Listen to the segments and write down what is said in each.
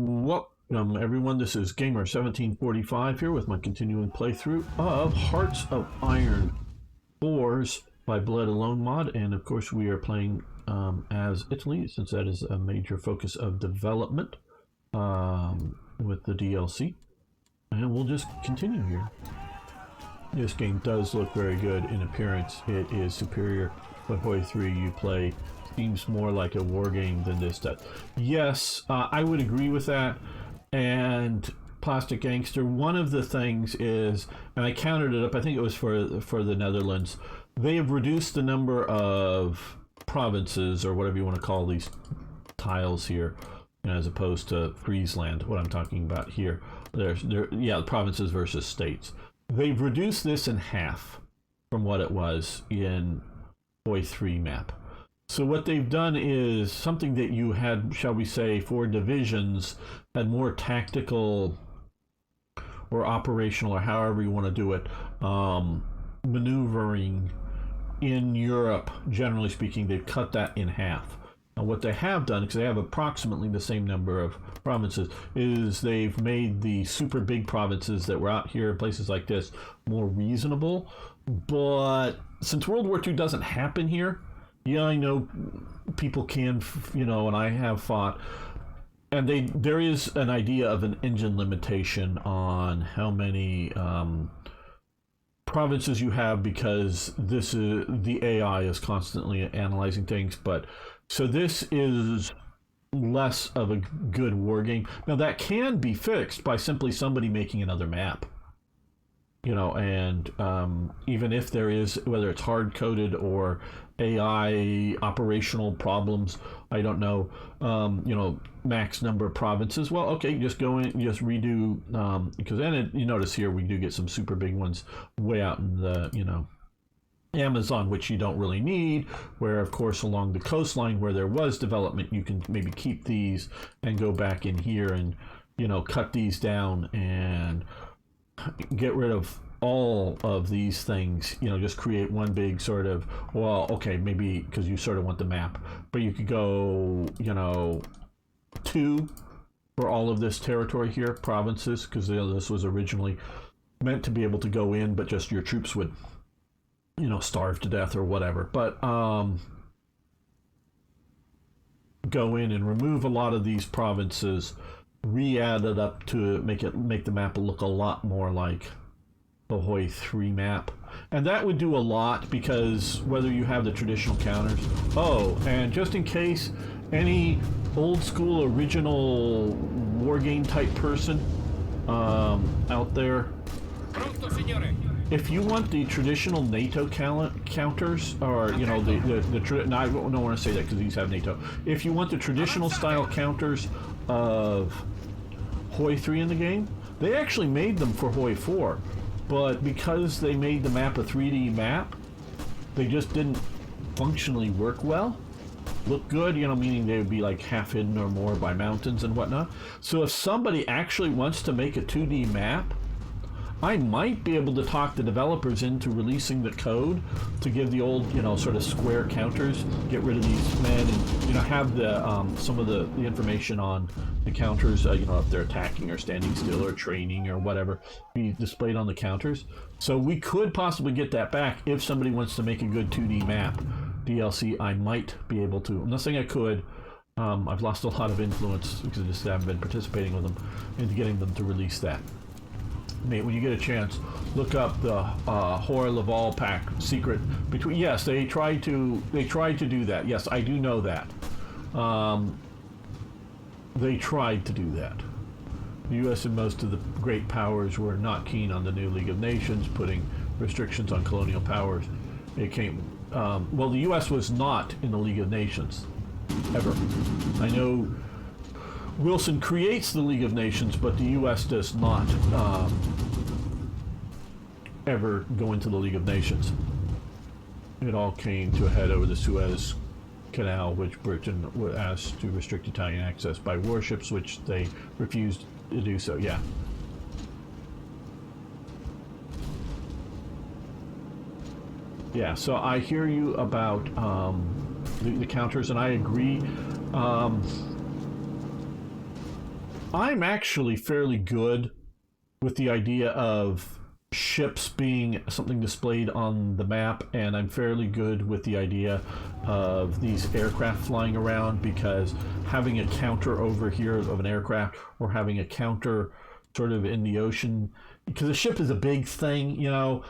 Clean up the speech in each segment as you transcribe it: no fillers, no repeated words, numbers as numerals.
Welcome everyone, this is Gamer1745 here with my continuing playthrough of Hearts of Iron 4s by Blood Alone mod, and of course we are playing as Italy, since that is a major focus of development with the DLC, and we'll just continue here. This game does look very good in appearance. It is superior, but HOI III you play seems more like a war game than this does. Yes, I would agree with that. And Plastic Gangster, one of the things is, and I counted it up, I think it was for the Netherlands, they have reduced the number of provinces, or whatever you want to call these tiles here, as opposed to Friesland, what I'm talking about here. Yeah, provinces versus states. They've reduced this in half from what it was in HOI III map. So what they've done is something that you had, shall we say, 4 divisions, had more tactical or operational, or however you want to do it, maneuvering in Europe. Generally speaking, they've cut that in half. And what they have done, because they have approximately the same number of provinces, is they've made the super big provinces that were out here in places like this more reasonable. But since World War II doesn't happen here, yeah, I know people can, and I have fought, and there is an idea of an engine limitation on how many provinces you have, because the AI is constantly analyzing things. But so this is less of a good war game. Now that can be fixed by simply somebody making another map. And even if there is, whether it's hard-coded or AI operational problems, I don't know, max number of provinces, well, okay, just go in, just redo, because then you notice here we do get some super big ones way out in the, Amazon, which you don't really need, where of course along the coastline where there was development, you can maybe keep these and go back in here and, cut these down and get rid of all of these things, just create one big sort of, well, okay, maybe because you sort of want the map, but you could go, 2 for all of this territory here, provinces, because this was originally meant to be able to go in, but just your troops would, starve to death or whatever. But go in and remove a lot of these provinces, re-add it up to make the map look a lot more like the HOI III map, and that would do a lot, because whether you have the traditional counters, and just in case any old school original war game type person out there, if you want the traditional NATO counters, or no, I don't want to say that because these have NATO. If you want the traditional style counters of HOI III in the game, they actually made them for HOI IV, but because they made the map a 3D map, they just didn't functionally work well. Look good, meaning they would be like half hidden or more by mountains and whatnot. So if somebody actually wants to make a 2D map, I might be able to talk the developers into releasing the code to give the old, sort of square counters, get rid of these men, and, have the some of the information on the counters, if they're attacking or standing still or training or whatever, be displayed on the counters. So we could possibly get that back if somebody wants to make a good 2D map DLC. I might be able to. I'm not saying I could. I've lost a lot of influence because I just haven't been participating with them into getting them to release that. Mate, when you get a chance, look up the HOI Laval pack secret between. Yes, they tried to do that. Yes, I do know that. They tried to do that. The U.S. and most of the great powers were not keen on the new League of Nations putting restrictions on colonial powers. It came. Well, the U.S. was not in the League of Nations ever. I know Wilson creates the League of Nations, but the U.S. does not ever go into the League of Nations. It all came to a head over the Suez Canal, which Britain was asked to restrict Italian access by warships, which they refused to do so. Yeah. Yeah, so I hear you about the counters, and I agree. I'm actually fairly good with the idea of ships being something displayed on the map, and I'm fairly good with the idea of these aircraft flying around, because having a counter over here of an aircraft, or having a counter sort of in the ocean, because a ship is a big thing, you know,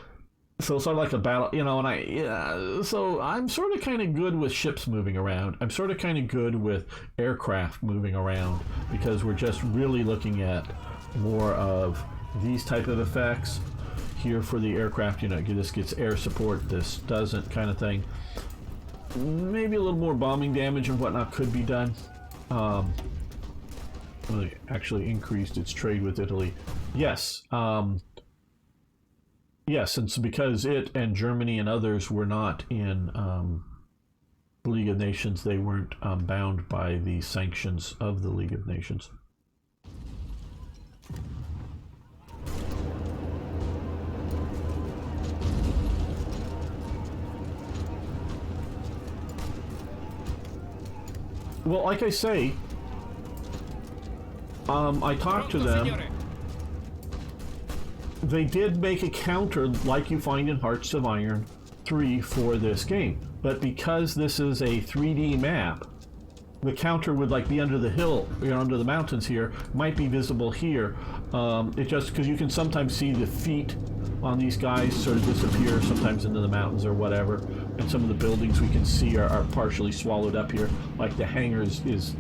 so sort of like a battle, you know, so I'm sort of kind of good with ships moving around. I'm sort of kind of good with aircraft moving around, because we're just really looking at more of these type of effects here for the aircraft. You know, this gets air support, this doesn't, kind of thing. Maybe a little more bombing damage and whatnot could be done. Well, it actually increased its trade with Italy. Yes. Yes, and so because it and Germany and others were not in the League of Nations, they weren't bound by the sanctions of the League of Nations. Well, like I say, I talked to them. They did make a counter like you find in Hearts of Iron 3 for this game, but because this is a 3D map, the counter would like be under the hill, you know, under the mountains here, might be visible here. It just, because you can sometimes see the feet on these guys sort of disappear sometimes into the mountains or whatever, and some of the buildings we can see are partially swallowed up here, like the hangars is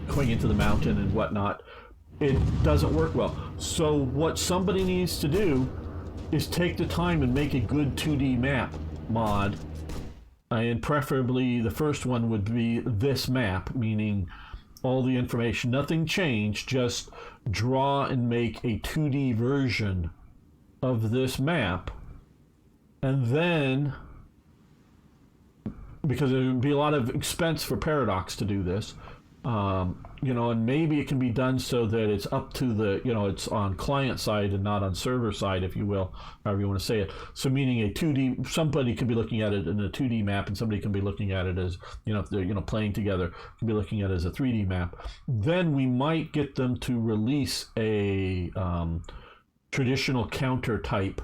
going into the mountain and whatnot. It doesn't work well. So what somebody needs to do is take the time and make a good 2D map mod, and preferably the first one would be this map, meaning all the information, nothing changed, just draw and make a 2D version of this map, and then, because it would be a lot of expense for Paradox to do this, you know, and maybe it can be done so that it's up to the, you know, it's on client side and not on server side, if you will, however you want to say it. So meaning a 2D, somebody could be looking at it in a 2D map, and somebody can be looking at it as, you know, if they're, you know, playing together, can be looking at it as a 3D map. Then we might get them to release a traditional counter type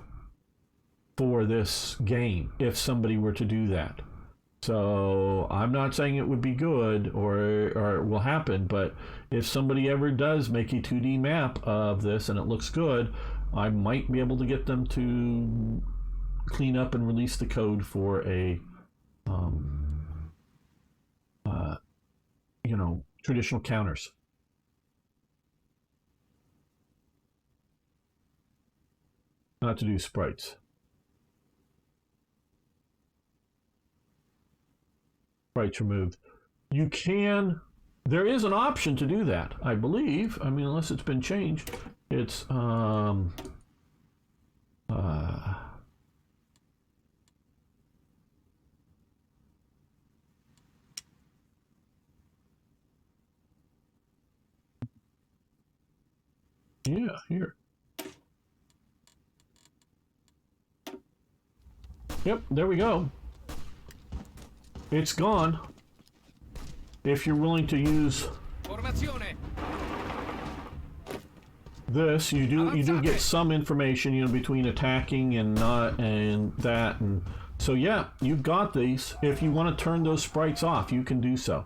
for this game, if somebody were to do that. So I'm not saying it would be good or it will happen, but if somebody ever does make a 2D map of this and it looks good, I might be able to get them to clean up and release the code for a you know, traditional counters. Not to do sprites. Sprites removed. You can, there is an option to do that, I believe. I mean, unless it's been changed. It's yeah, here. Yep, there we go. It's gone. If you're willing to use this, you do get some information, you know, between attacking and not, and that, and so yeah, you've got these. If you want to turn those sprites off, you can do so.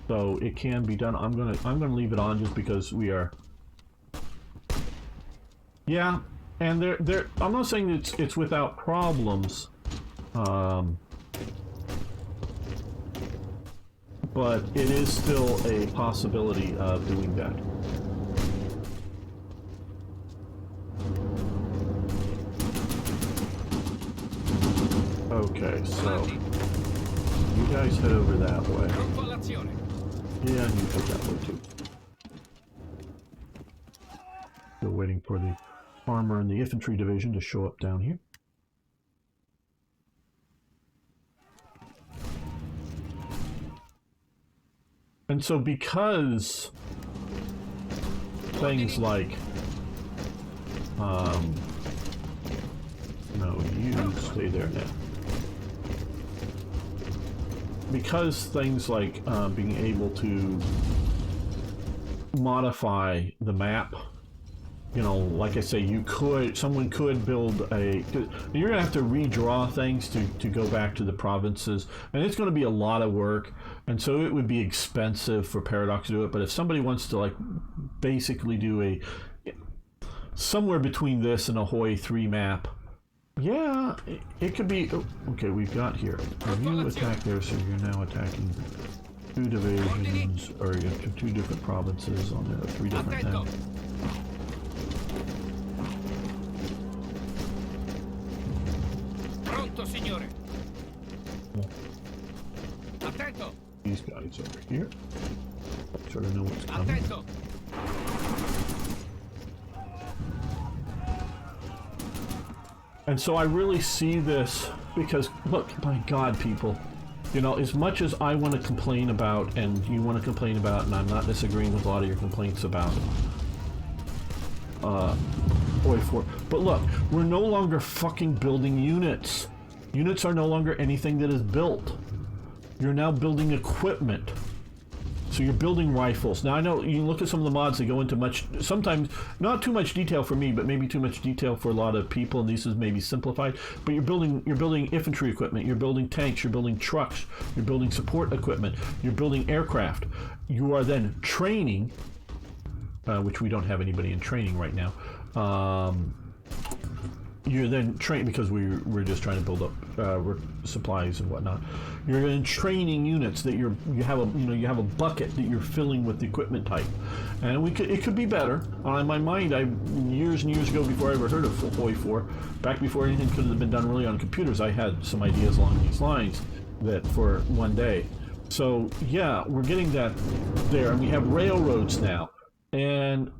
So it can be done. I'm gonna leave it on just because we are. Yeah, and I'm not saying it's without problems, but it is still a possibility of doing that. Okay, so you guys head over that way. Yeah, and you head that way too. Still waiting for the armor and the infantry division to show up down here. And so because things like no, you stay there now. because things like being able to modify the map, you know, like I say, someone could build you're gonna have to redraw things to go back to the provinces, and it's gonna be a lot of work, and so it would be expensive for Paradox to do it. But if somebody wants to like basically do somewhere between this and a HOI III map, yeah, it could be. Okay, we've got here. You attack there, so you're now attacking 2 divisions, or you have 2 different provinces on there, 3 different things. Pronto, signore. Attento. These guys over here. Sort of know what's coming. Attento. And so I really see this because, look, my God, people, you know, as much as I want to complain about, and you want to complain about, and I'm not disagreeing with a lot of your complaints about HOI IV, but look, we're no longer fucking building units. Units are no longer anything that is built. You're now building equipment. So you're building rifles. Now I know you look at some of the mods, they go into sometimes not too much detail for me, but maybe too much detail for a lot of people, and this is maybe simplified. But you're building infantry equipment, you're building tanks, you're building trucks, you're building support equipment, you're building aircraft. You are then training, which we don't have anybody in training right now. You're then trained because we're just trying to build up supplies and whatnot. You're in training units that you have a bucket that you're filling with the equipment type, and it could be better. On my mind, years and years ago, before I ever heard of HOI IV, back before anything could have been done really on computers, I had some ideas along these lines that for one day. So yeah, we're getting that there, and we have railroads now, and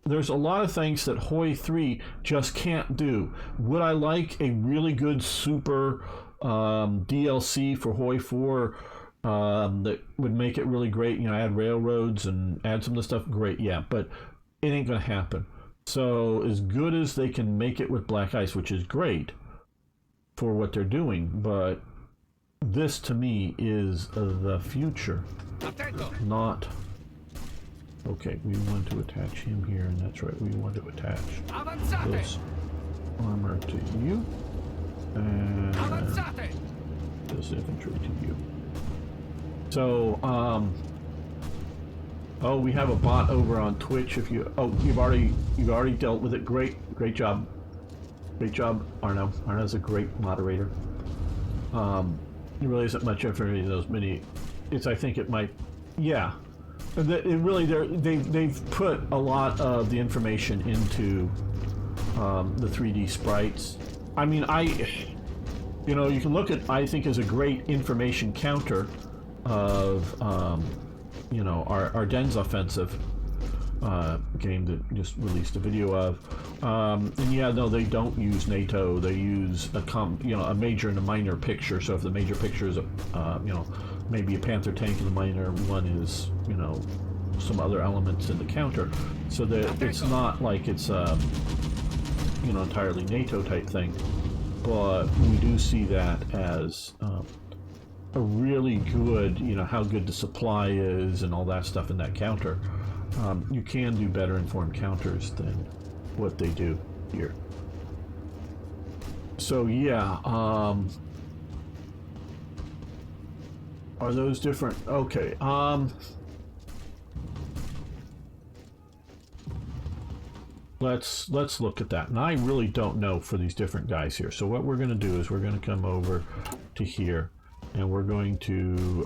there's a lot of things that HOI III just can't do. Would I like a really good super DLC for HOI IV that would make it really great? You know, add railroads and add some of the stuff. Great, yeah, but it ain't gonna happen. So as good as they can make it with Black Ice, which is great for what they're doing, but this to me is the future, not. Okay, we want to attach him here, and that's right, we want to attach this armor to you, and this infantry to you. So, oh, we have a bot over on Twitch. If you, you've already dealt with it. Great job, Arno. Arno's a great moderator. There really isn't much for any of those mini. I think it might, yeah. It really, they've put a lot of the information into the 3D sprites. I mean, you can look at, I think, as a great information counter of, our Den's Offensive game that just released a video of. And yeah, no, they don't use NATO. They use a major and a minor picture. So if the major picture is maybe a Panther tank, and the minor one is, some other elements in the counter, so that it's not like it's entirely NATO type thing. But we do see that as a really good, how good the supply is and all that stuff in that counter. You can do better informed counters than what they do here. So yeah, are those different? Okay. Let's look at that. And I really don't know for these different guys here. So what we're going to do is we're going to come over to here, and we're going to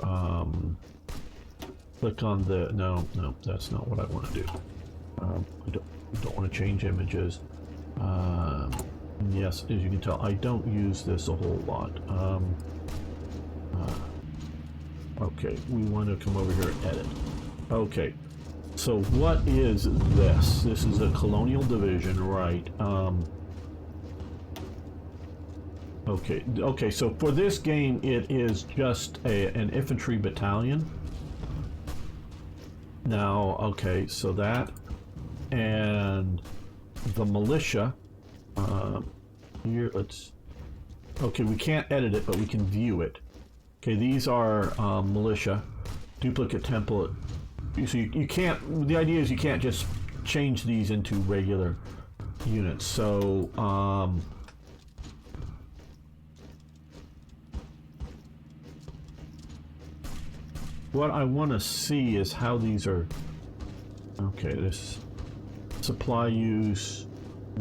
click on the no, that's not what I want to do. I don't want to change images. Yes, as you can tell, I don't use this a whole lot. Okay, we want to come over here and edit. Okay, so what is this? This is a colonial division, right? Okay, so for this game, it is just an infantry battalion. Now, okay, so that, and the militia, here, okay, we can't edit it, but we can view it. Okay, these are militia, duplicate template. So you can't, the idea is you can't just change these into regular units. So, what I want to see is how these are, okay, this supply use,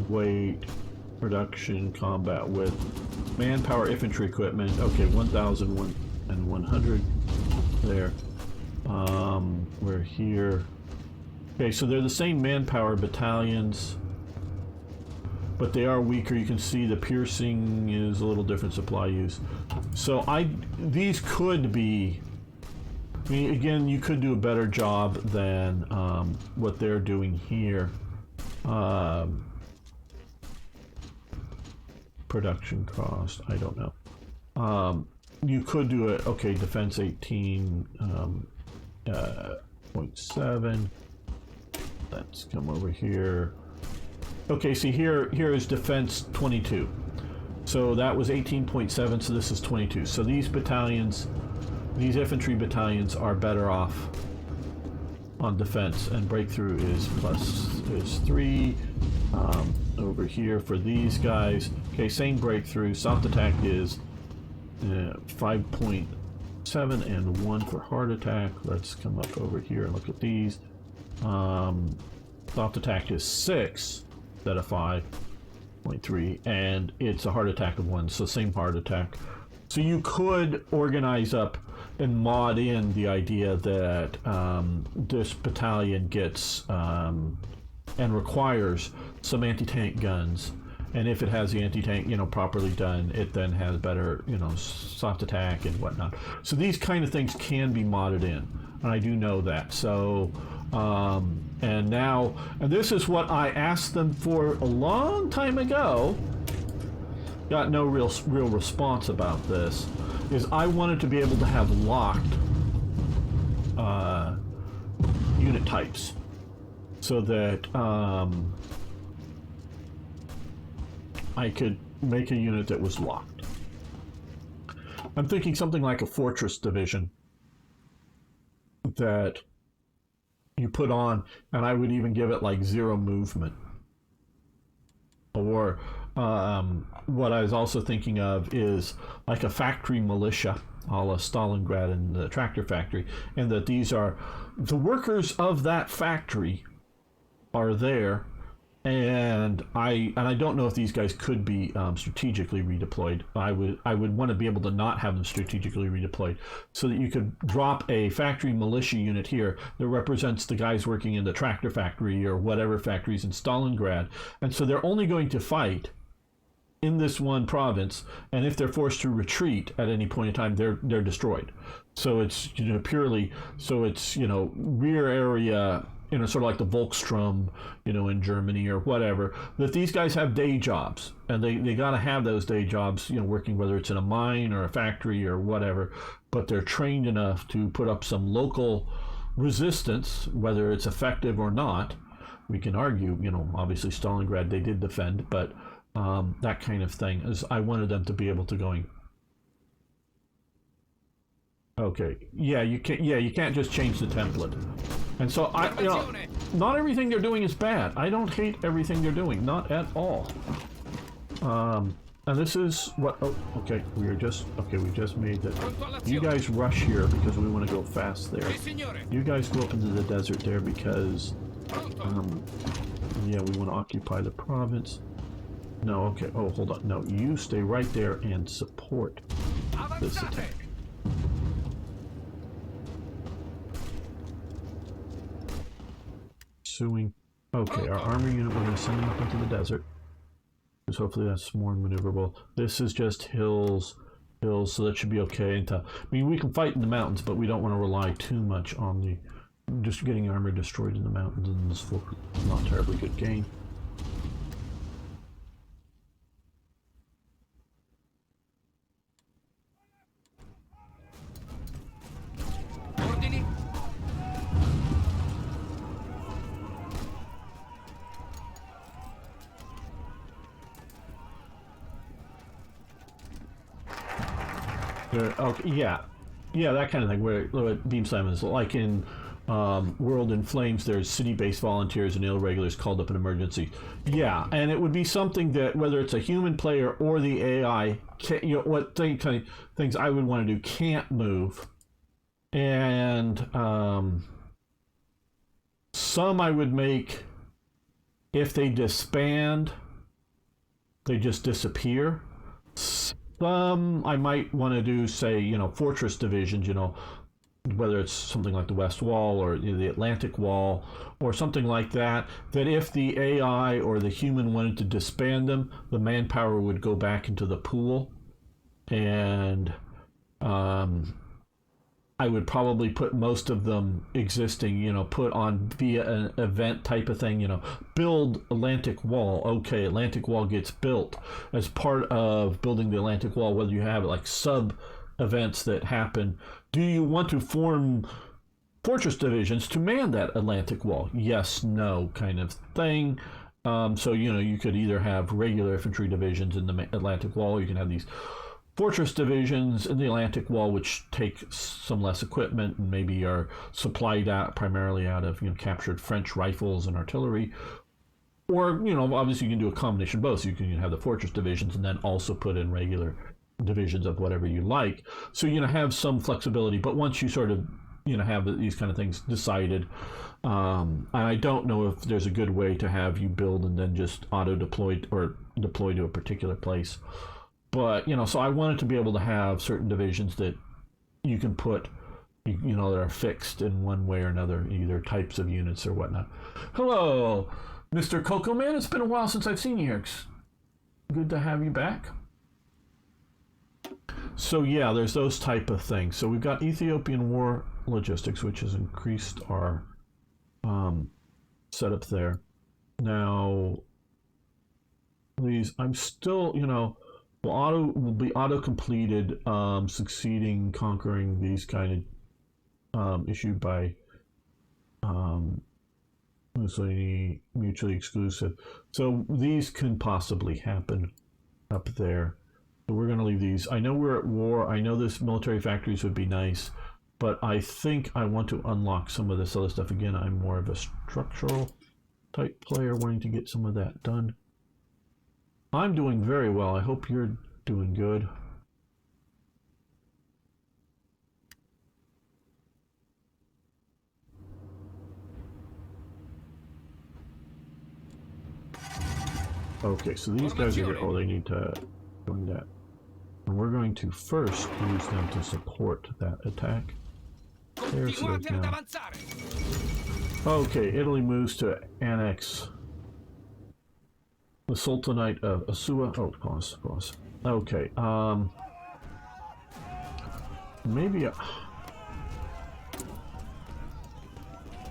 weight, production, combat width, manpower, infantry equipment, okay, 1,100 there. We're here. Okay, so they're the same manpower battalions, but they are weaker. You can see the piercing is a little different supply use. So these could be, I mean, again, you could do a better job than what they're doing here. Production cost, I don't know. You could do it, okay, defense 18, 0.7. Let's come over here. Okay, see here is defense 22. So that was 18.7, so this is 22. So these battalions, these infantry battalions are better off on defense, and breakthrough is 3. Over here for these guys, okay, same breakthrough. Soft attack is 5.7 and 1 for hard attack. Let's come up over here and look at these. Soft attack is 6 instead of 5.3, and it's a hard attack of 1, so same hard attack. So you could organize up and mod in the idea that this battalion gets and requires some anti-tank guns, and if it has the anti-tank, you know, properly done, it then has better, you know, soft attack and whatnot. So these kind of things can be modded in, and I do know that. So and now, and this is what I asked them for a long time ago, got no real response about this, is I wanted to be able to have locked unit types, so that I could make a unit that was locked. I'm thinking something like a fortress division that you put on, and I would even give it like 0 movement. Or what I was also thinking of is like a factory militia, a la Stalingrad and the tractor factory, and that these are the workers of that factory are there, and I don't know if these guys could be strategically redeployed. I would want to be able to not have them strategically redeployed, so that you could drop a factory militia unit here that represents the guys working in the tractor factory or whatever factories in Stalingrad, and so they're only going to fight in this one province, and if they're forced to retreat at any point in time, they're destroyed. So it's, you know, purely, so it's, you know, rear area, you know, sort of like the Volkssturm, you know, in Germany or whatever, that these guys have day jobs, and they got to have those day jobs, you know, working whether it's in a mine or a factory or whatever, but they're trained enough to put up some local resistance, whether it's effective or not. We can argue, you know, obviously Stalingrad they did defend, but that kind of thing is, I wanted them to be able to going. Okay, yeah, you can't just change the template. And so you know, not everything they're doing is bad. I don't hate everything they're doing, not at all. And this is what, oh, okay, we just made that. You guys rush here because we want to go fast there. You guys go up into the desert there because, yeah, we want to occupy the province. No, okay, oh, hold on. No, you stay right there and support this attack. Pursuing. Okay, our armor unit, we're going to send them up into the desert, because hopefully that's more maneuverable. This is just hills, so that should be okay. I mean, we can fight in the mountains, but we don't want to rely too much on the just getting armor destroyed in the mountains, and this is not terribly good game. Okay, yeah. Yeah, that kind of thing. Where Beam Slam is like in World in Flames, there's city-based volunteers and irregulars called up in emergency. Yeah, and it would be something that whether it's a human player or the AI, what things I would want to do can't move, and some I would make if they disband, they just disappear. Some I might want to do, say, fortress divisions, whether it's something like the West Wall or the Atlantic Wall or something like that, that if the AI or the human wanted to disband them, the manpower would go back into the pool. And I would probably put most of them existing, put on via an event type of thing, build Atlantic Wall. Okay, Atlantic Wall gets built. As part of building the Atlantic Wall, whether you have like sub events that happen, do you want to form fortress divisions to man that Atlantic Wall? Yes, no kind of thing. So, you could either have regular infantry divisions in the Atlantic Wall, or you can have these fortress divisions in the Atlantic Wall, which take some less equipment and maybe are supplied out primarily out of captured French rifles and artillery. Or obviously you can do a combination of both. So you can have the fortress divisions and then also put in regular divisions of whatever you like. So have some flexibility. But once you sort of have these kind of things decided, and I don't know if there's a good way to have you build and then just auto deploy or deploy to a particular place. But, so I wanted to be able to have certain divisions that you can put, that are fixed in one way or another, either types of units or whatnot. Hello, Mr. Coco Man. It's been a while since I've seen you here. It's good to have you back. So, yeah, there's those type of things. So we've got Ethiopian war logistics, which has increased our setup there. Now, these, I'm still, will be auto completed, succeeding, conquering these kind of issued by Mussolini, mutually exclusive. So these can possibly happen up there. So we're going to leave these. I know we're at war. I know this military factories would be nice, but I think I want to unlock some of this other stuff. Again, I'm more of a structural type player, wanting to get some of that done. I'm doing very well. I hope you're doing good. Okay, so these guys are here. Oh, they need to doing that. And we're going to first use them to support that attack. There's those now. Okay, Italy moves to annex the Sultanate of Asua. Oh, pause. Okay, maybe.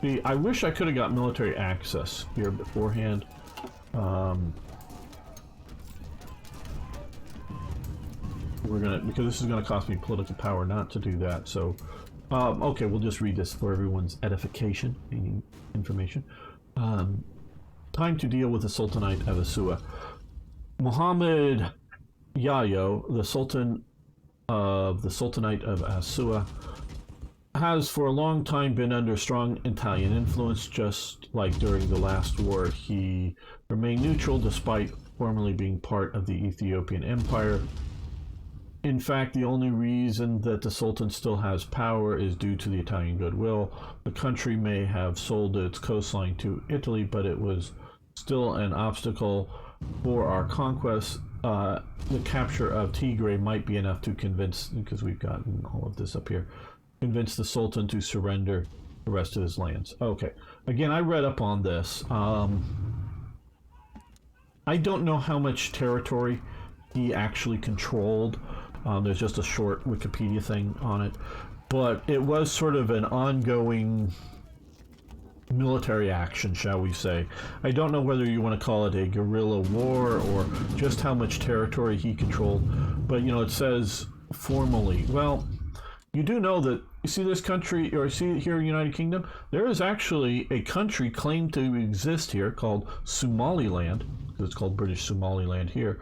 See, I wish I could have got military access here beforehand. Because this is gonna cost me political power not to do that. So, okay, we'll just read this for everyone's edification, meaning information. Time to deal with the Sultanate of Asua. Muhammad Yayo, the Sultan of the Sultanate of Asua, has for a long time been under strong Italian influence. Just like during the last war, he remained neutral despite formerly being part of the Ethiopian Empire. In fact, the only reason that the Sultan still has power is due to the Italian goodwill. The country may have sold its coastline to Italy, but it was still an obstacle for our conquest. The capture of Tigray might be enough to convince, because we've gotten all of this up here, convince the Sultan to surrender the rest of his lands. Okay, again, I read up on this. I don't know how much territory he actually controlled. There's just a short Wikipedia thing on it, but it was sort of an ongoing military action, shall we say. I don't know whether you want to call it a guerrilla war or just how much territory he controlled, but it says formally. Well, you do know that, you see this country, or see here in United Kingdom, there is actually a country claimed to exist here called Somaliland, because it's called British Somaliland here.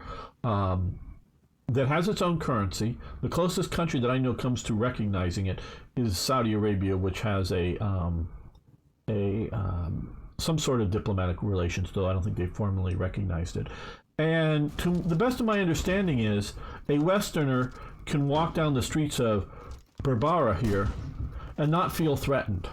that has its own currency. The closest country that I know comes to recognizing it is Saudi Arabia, which has some sort of diplomatic relations, though I don't think they formally recognized it. And to the best of my understanding is a Westerner can walk down the streets of Berbera here and not feel threatened.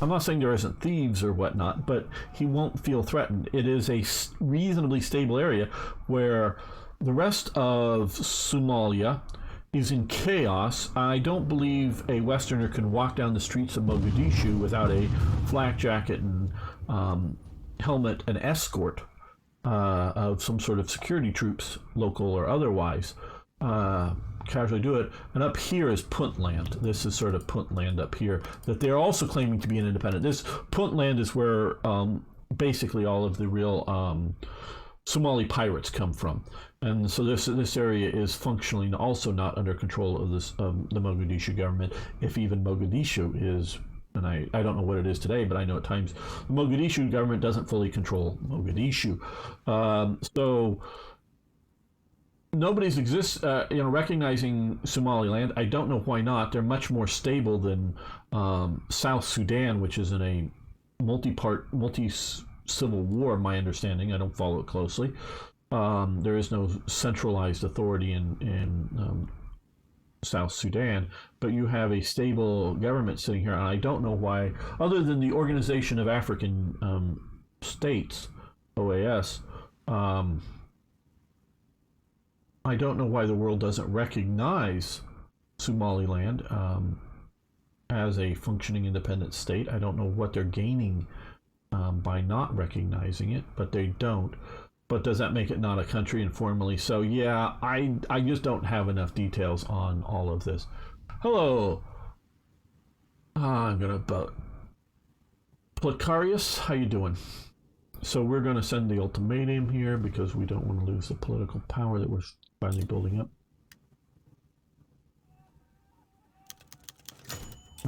I'm not saying there isn't thieves or whatnot, but he won't feel threatened. It is a reasonably stable area where the rest of Somalia is in chaos. I don't believe a Westerner can walk down the streets of Mogadishu without a flak jacket and helmet and escort of some sort of security troops, local or otherwise, casually do it. And up here is Puntland. This is sort of Puntland up here that they're also claiming to be an independent. This Puntland is where basically all of the real Somali pirates come from. And so this area is functionally also not under control of the Mogadishu government, if even Mogadishu is. And I don't know what it is today, but I know at times the Mogadishu government doesn't fully control Mogadishu. So nobody's recognizing Somaliland. I don't know why not. They're much more stable than South Sudan, which is in a multi-civil war, my understanding. I don't follow it closely. There is no centralized authority in South Sudan, but you have a stable government sitting here, and I don't know why, other than the Organization of African States, OAS, I don't know why the world doesn't recognize Somaliland as a functioning independent state. I don't know what they're gaining by not recognizing it, but they don't. But does that make it not a country informally? So yeah, I just don't have enough details on all of this. Hello. I'm gonna Placarius, how you doing? So we're gonna send the ultimatum here because we don't want to lose the political power that we're finally building up.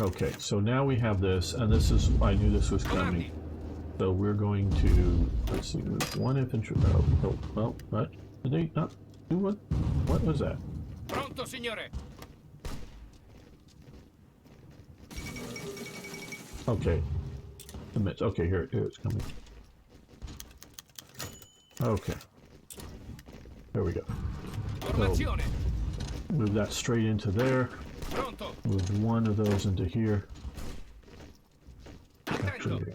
Okay, so now we have this, and this is, I knew this was coming. So we're going to, let's see, move one infantry. Oh, well, what? Did they not do what? What was that? Pronto, signore. Okay. Okay, here it's coming. Okay. There we go. So, move that straight into there. Pronto. Move one of those into here. Actually,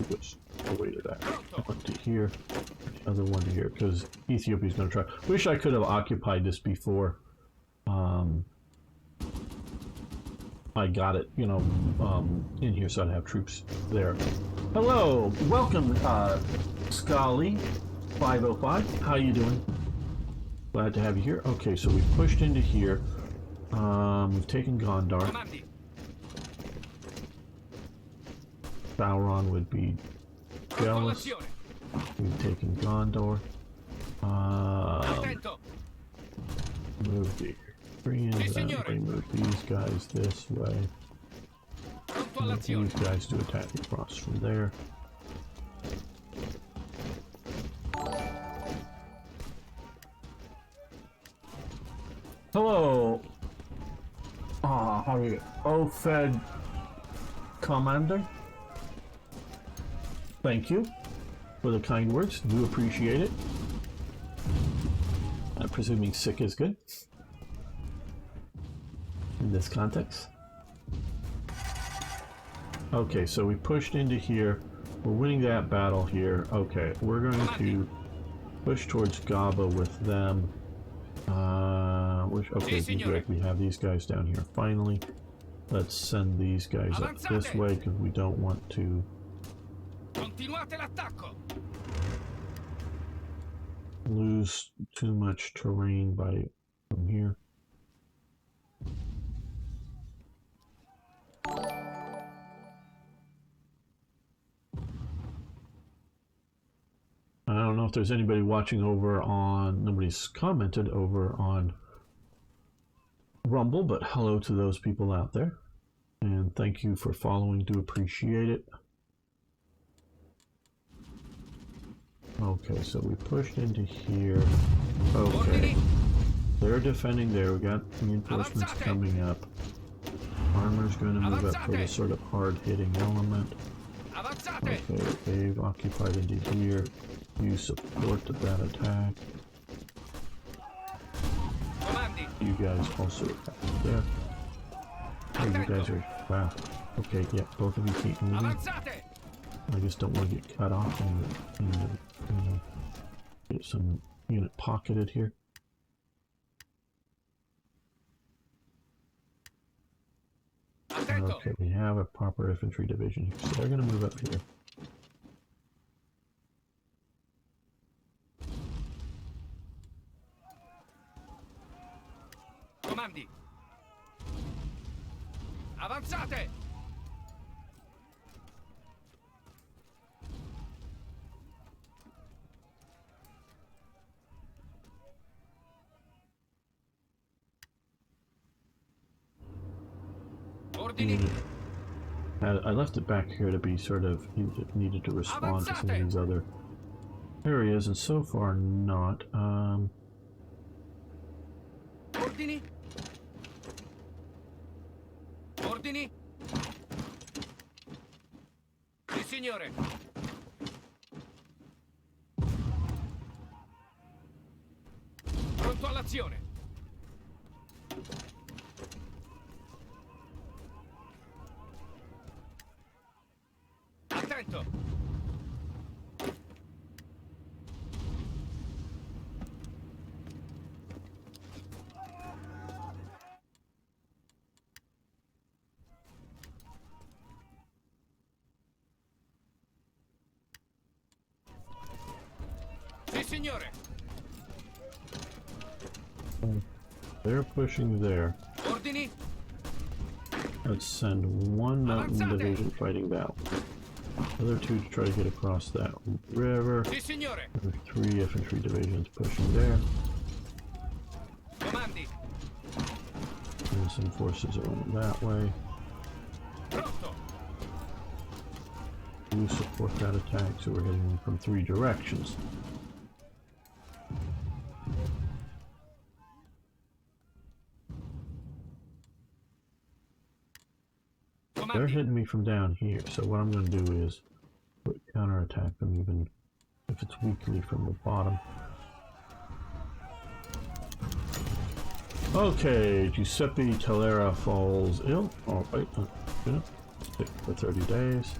which away to that one to here, the other one to here, because Ethiopia's going to try. Wish I could have occupied this before I got it, in here, so I'd have troops there. Hello, welcome, Scully 505. How you doing? Glad to have you here. Okay, so we pushed into here. We've taken Gondar. Sauron would be jealous. We've taken Gondor. Move the Koreans that way. Move these guys this way. Move these guys to attack across from there. Hello. How are you? Fed Commander. Thank you for the kind words. Do appreciate it. I'm presuming sick is good in this context. Okay, so we pushed into here. We're winning that battle here. Okay, we're going to push towards Gaba with them. Okay, good. We have these guys down here. Finally, let's send these guys up this way because we don't want to lose too much terrain from here. I don't know if there's anybody watching over on, nobody's commented over on Rumble, but hello to those people out there. And thank you for following, do appreciate it. Okay, so we pushed into here. Okay. They're defending there. We got reinforcements coming up. Armor's going to move up for the sort of hard-hitting element. Avanzate! Okay, they've occupied into here. You support that attack. Comandi! You guys also attack there. Oh, you guys are... Wow. Okay, yeah, both of you keep moving. Avanzate! I just don't want to get cut off and you know, get some unit pocketed here. Okay, we have a proper infantry division here, so they're going to move up here. Comandi! Avanzate! Ordini! I left it back here to be sort of needed to respond to some of these other areas, and so far not. Ordini! Ordini! Sì, signore! Pronto all'azione! Attento! Sì, signore! They're pushing there. Ordini! Let's send one mountain division fighting battle. Other two to try to get across that river. Sì, signore! There are 3 infantry divisions pushing there. Comandi! And some forces are that way. Pronto! You support that attack, so we're hitting them from 3 directions. They're hitting me from down here, so what I'm going to do is counterattack them even if it's weakly from the bottom. Okay, Giuseppe Tellera falls ill. Oh, wait, sick for 30 days.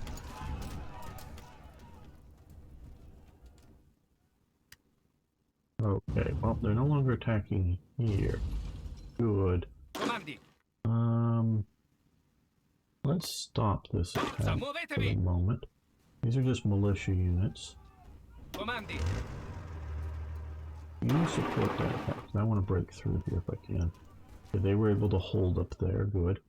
Okay, well, they're no longer attacking here. Good. Comandi! Let's stop this attack for the moment. These are just militia units. Comandi! You support that attack. I want to break through here if I can. Okay, they were able to hold up there. Good.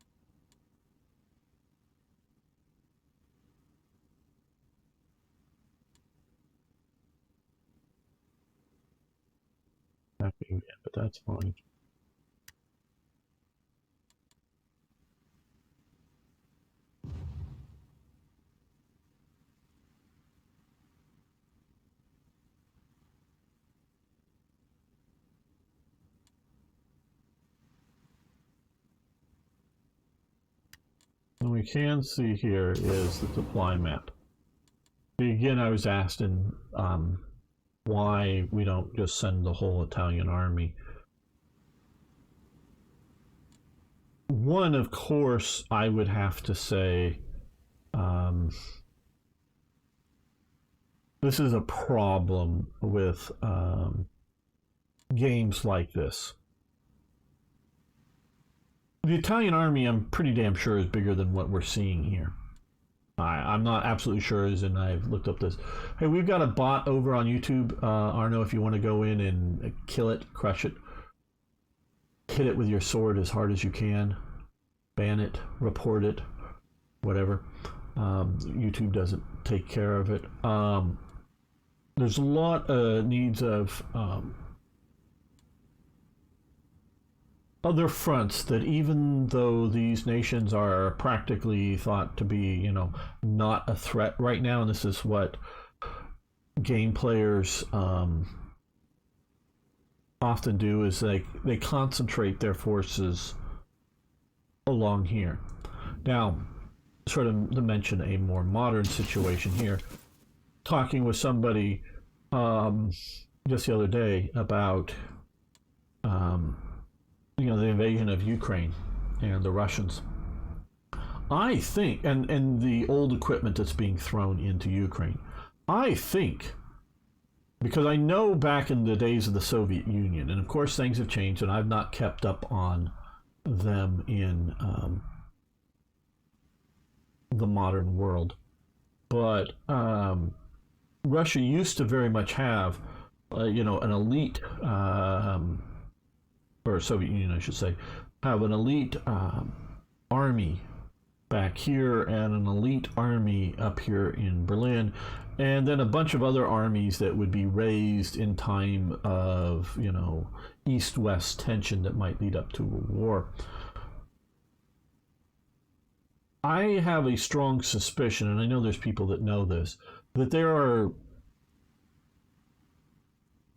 Attacking again, but that's fine. What we can see here is the supply map. Again, I was asked in why we don't just send the whole Italian army. One, of course, I would have to say this is a problem with games like this. The Italian army, I'm pretty damn sure, is bigger than what we're seeing here. I'm not absolutely sure, as in I've looked up this. Hey, we've got a bot over on YouTube, Arno, if you want to go in and kill it, crush it, hit it with your sword as hard as you can, ban it, report it, whatever. YouTube doesn't take care of it. There's a lot of needs of other fronts that, even though these nations are practically thought to be, you know, not a threat right now, and this is what game players often do is they concentrate their forces along here. Now, sort of to mention a more modern situation here, talking with somebody just the other day about the invasion of Ukraine and the Russians. I think, and the old equipment that's being thrown into Ukraine, I think, because I know back in the days of the Soviet Union, and of course things have changed, and I've not kept up on them in the modern world, but Russia used to very much have, an elite, or Soviet Union, I should say, have an elite army back here and an elite army up here in Berlin, and then a bunch of other armies that would be raised in time of, east-west tension that might lead up to a war. I have a strong suspicion, and I know there's people that know this, that there are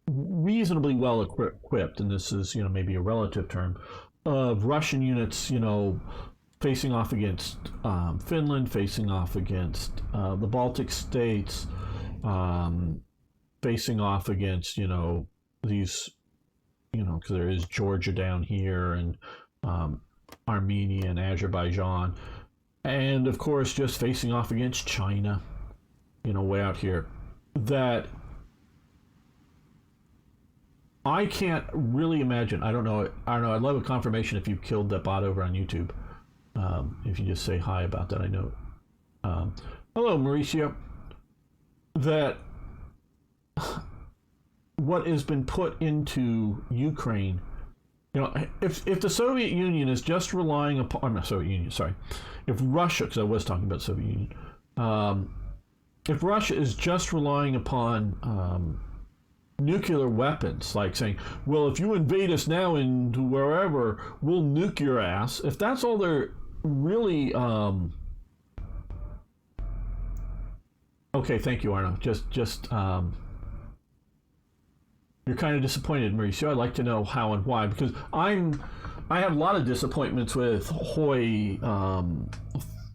reasonably well equipped, and this is, maybe a relative term, of Russian units, facing off against Finland, facing off against the Baltic states, facing off against, these, because there is Georgia down here, and Armenia and Azerbaijan, and of course just facing off against China, way out here, that I can't really imagine. I don't know. I'd love a confirmation if you killed that bot over on YouTube. If you just say hi about that, I know. Hello, Mauricio. That what has been put into Ukraine, if the Soviet Union is just relying upon, I'm not Soviet Union, sorry, if Russia, because I was talking about Soviet Union, if Russia is just relying upon nuclear weapons, like saying, well, if you invade us now into wherever, we'll nuke your ass. If that's all they're really, okay, thank you, Arno. Just you're kind of disappointed, Mauricio. I'd like to know how and why, because I have a lot of disappointments with HOI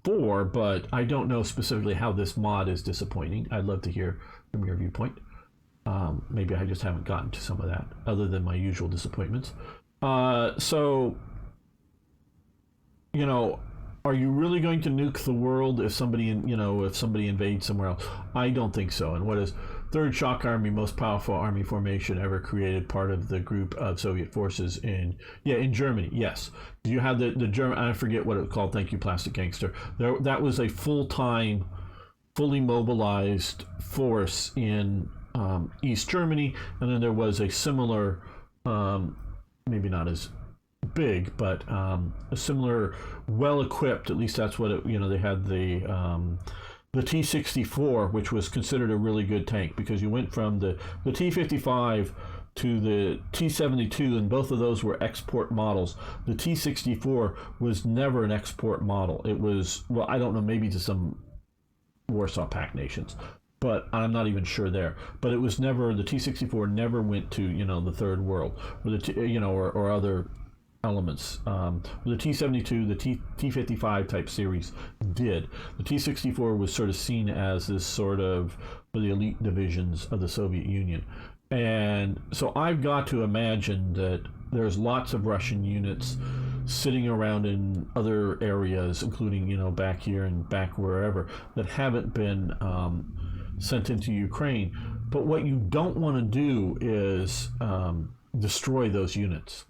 IV, but I don't know specifically how this mod is disappointing. I'd love to hear from your viewpoint. Maybe I just haven't gotten to some of that, other than my usual disappointments. So, are you really going to nuke the world if somebody, if somebody invades somewhere else? I don't think so. And what is Third Shock Army, most powerful army formation ever created, part of the group of Soviet forces in Germany? Yes, you had the German. I forget what it was called. Thank you, Plastic Gangster. That was a full-time, fully mobilized force in East Germany, and then there was a similar, maybe not as big, but a similar, well-equipped, at least that's what it, they had the T-64, which was considered a really good tank, because you went from the T-55 to the T-72, and both of those were export models. The T-64 was never an export model. It was, well, I don't know, maybe to some Warsaw Pact nations, but I'm not even sure there. But it was never, the T-64 never went to, the Third World, or the or other elements. The T-72, the T-55 type series did. The T-64 was sort of seen as this sort of the elite divisions of the Soviet Union. And so I've got to imagine that there's lots of Russian units sitting around in other areas, including, back here and back wherever, that haven't been sent into Ukraine. But what you don't want to do is destroy those units.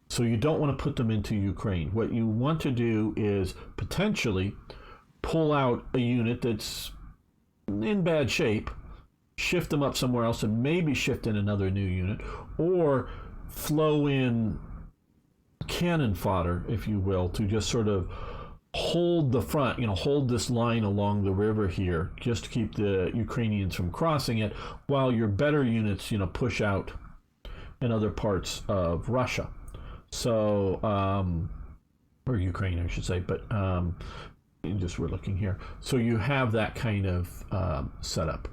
So you don't want to put them into Ukraine. What you want to do is potentially pull out a unit that's in bad shape, shift them up somewhere else, and maybe shift in another new unit, or flow in cannon fodder, if you will, to just sort of hold the front, hold this line along the river here, just to keep the Ukrainians from crossing it, while your better units, push out in other parts of Russia. So, or Ukraine, I should say, but just we're looking here. So you have that kind of setup.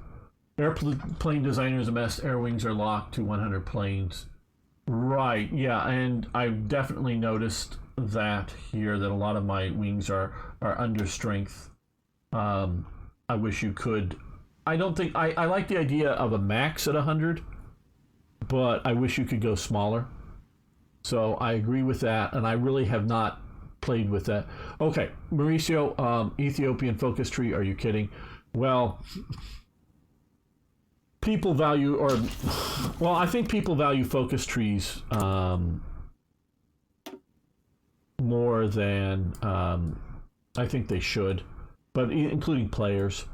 Airplane designer is a mess. Air wings are locked to 100 planes. Right, yeah, and I've definitely noticed that here that a lot of my wings are under strength. I wish you could. I don't think I like the idea of a max at 100, but I wish you could go smaller. So I agree with that, and I really have not played with that. Okay, Mauricio, Ethiopian focus tree. Are you kidding? Well, people value, or well, I think people value focus trees more than I think they should, but including players.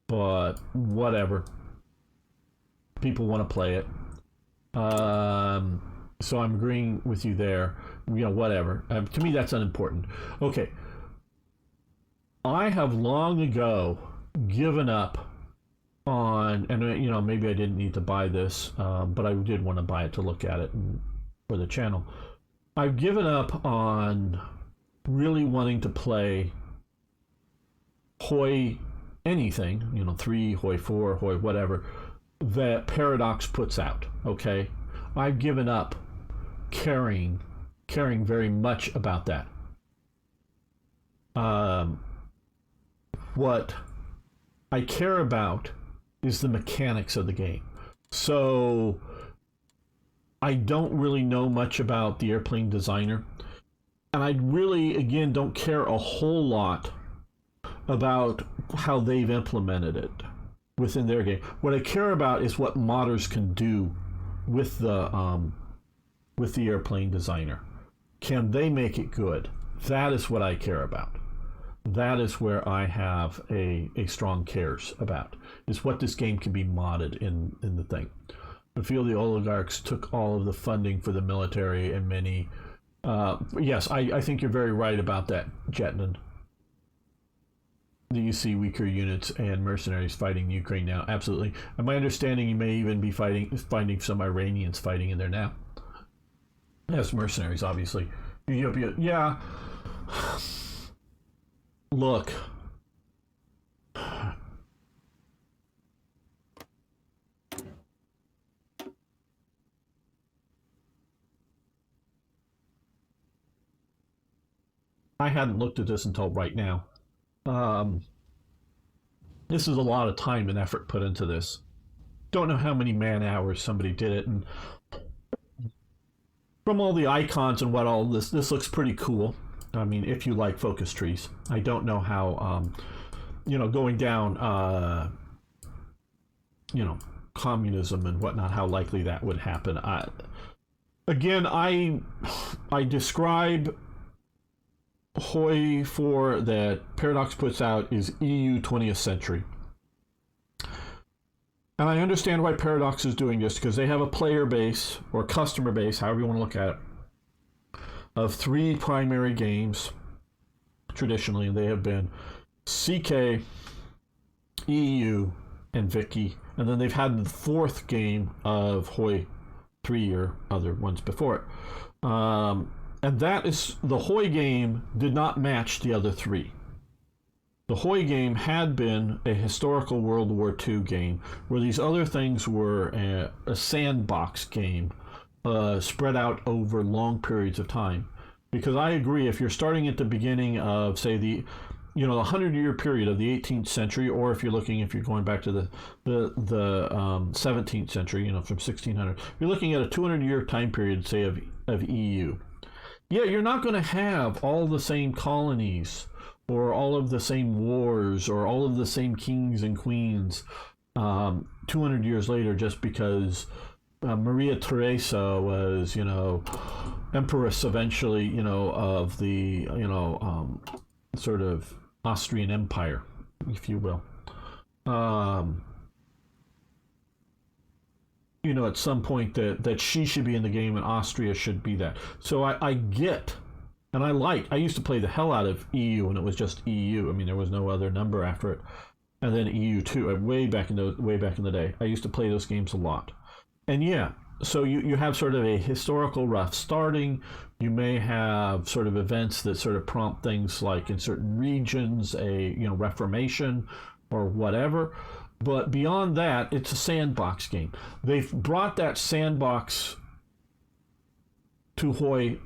But whatever, people want to play it. So I'm agreeing with you there. Whatever. To me, that's unimportant. Okay. I have long ago given up on, and maybe I didn't need to buy this, but I did want to buy it to look at it for the channel. I've given up on really wanting to play HOI anything, 3, HOI 4, HOI whatever, that Paradox puts out, okay? I've given up caring very much about that. What I care about is the mechanics of the game. So I don't really know much about the Airplane Designer. And I really, again, don't care a whole lot about how they've implemented it within their game. What I care about is what modders can do with the Airplane Designer. Can they make it good? That is what I care about. That is where I have a strong cares about, is what this game can be modded in the thing. I feel the oligarchs took all of the funding for the military and many... yes, I think you're very right about that, Jetnan. You see weaker units and mercenaries fighting Ukraine now. Absolutely. And my understanding, you may even be finding some Iranians fighting in there now. As mercenaries, obviously. Ethiopia, yeah. Look. I hadn't looked at this until right now. This is a lot of time and effort put into this. Don't know how many man hours somebody did it, and from all the icons and what all this looks pretty cool. I mean, if you like focus trees. I don't know how going down communism and whatnot, how likely that would happen. I describe HOI IV that Paradox puts out is EU 20th century. And I understand why Paradox is doing this, because they have a player base, or customer base, however you want to look at it, of 3 primary games. Traditionally, they have been CK, EU, and Vicky. And then they've had the 4th game of HOI 3 or other ones before it. And that is, the HOI game did not match the other 3. The HOI game had been a historical World War II game, where these other things were a sandbox game spread out over long periods of time. Because I agree, if you're starting at the beginning of, say, the 100-year period of the 18th century, or if you're going back to the 17th century, from 1600, you're looking at a 200-year time period, say, of EU. Yeah, you're not going to have all the same colonies, or all of the same wars, or all of the same kings and queens 200 years later, just because Maria Theresa was, empress eventually, of the, sort of Austrian Empire, if you will. At some point that she should be in the game and Austria should be that. So I get, and I used to play the hell out of EU when it was just EU. I mean, there was no other number after it. And then EU2, way back in the day. I used to play those games a lot. And yeah, so you have sort of a historical rough starting. You may have sort of events that sort of prompt things like in certain regions, a reformation or whatever. But beyond that, it's a sandbox game. They've brought that sandbox to HOI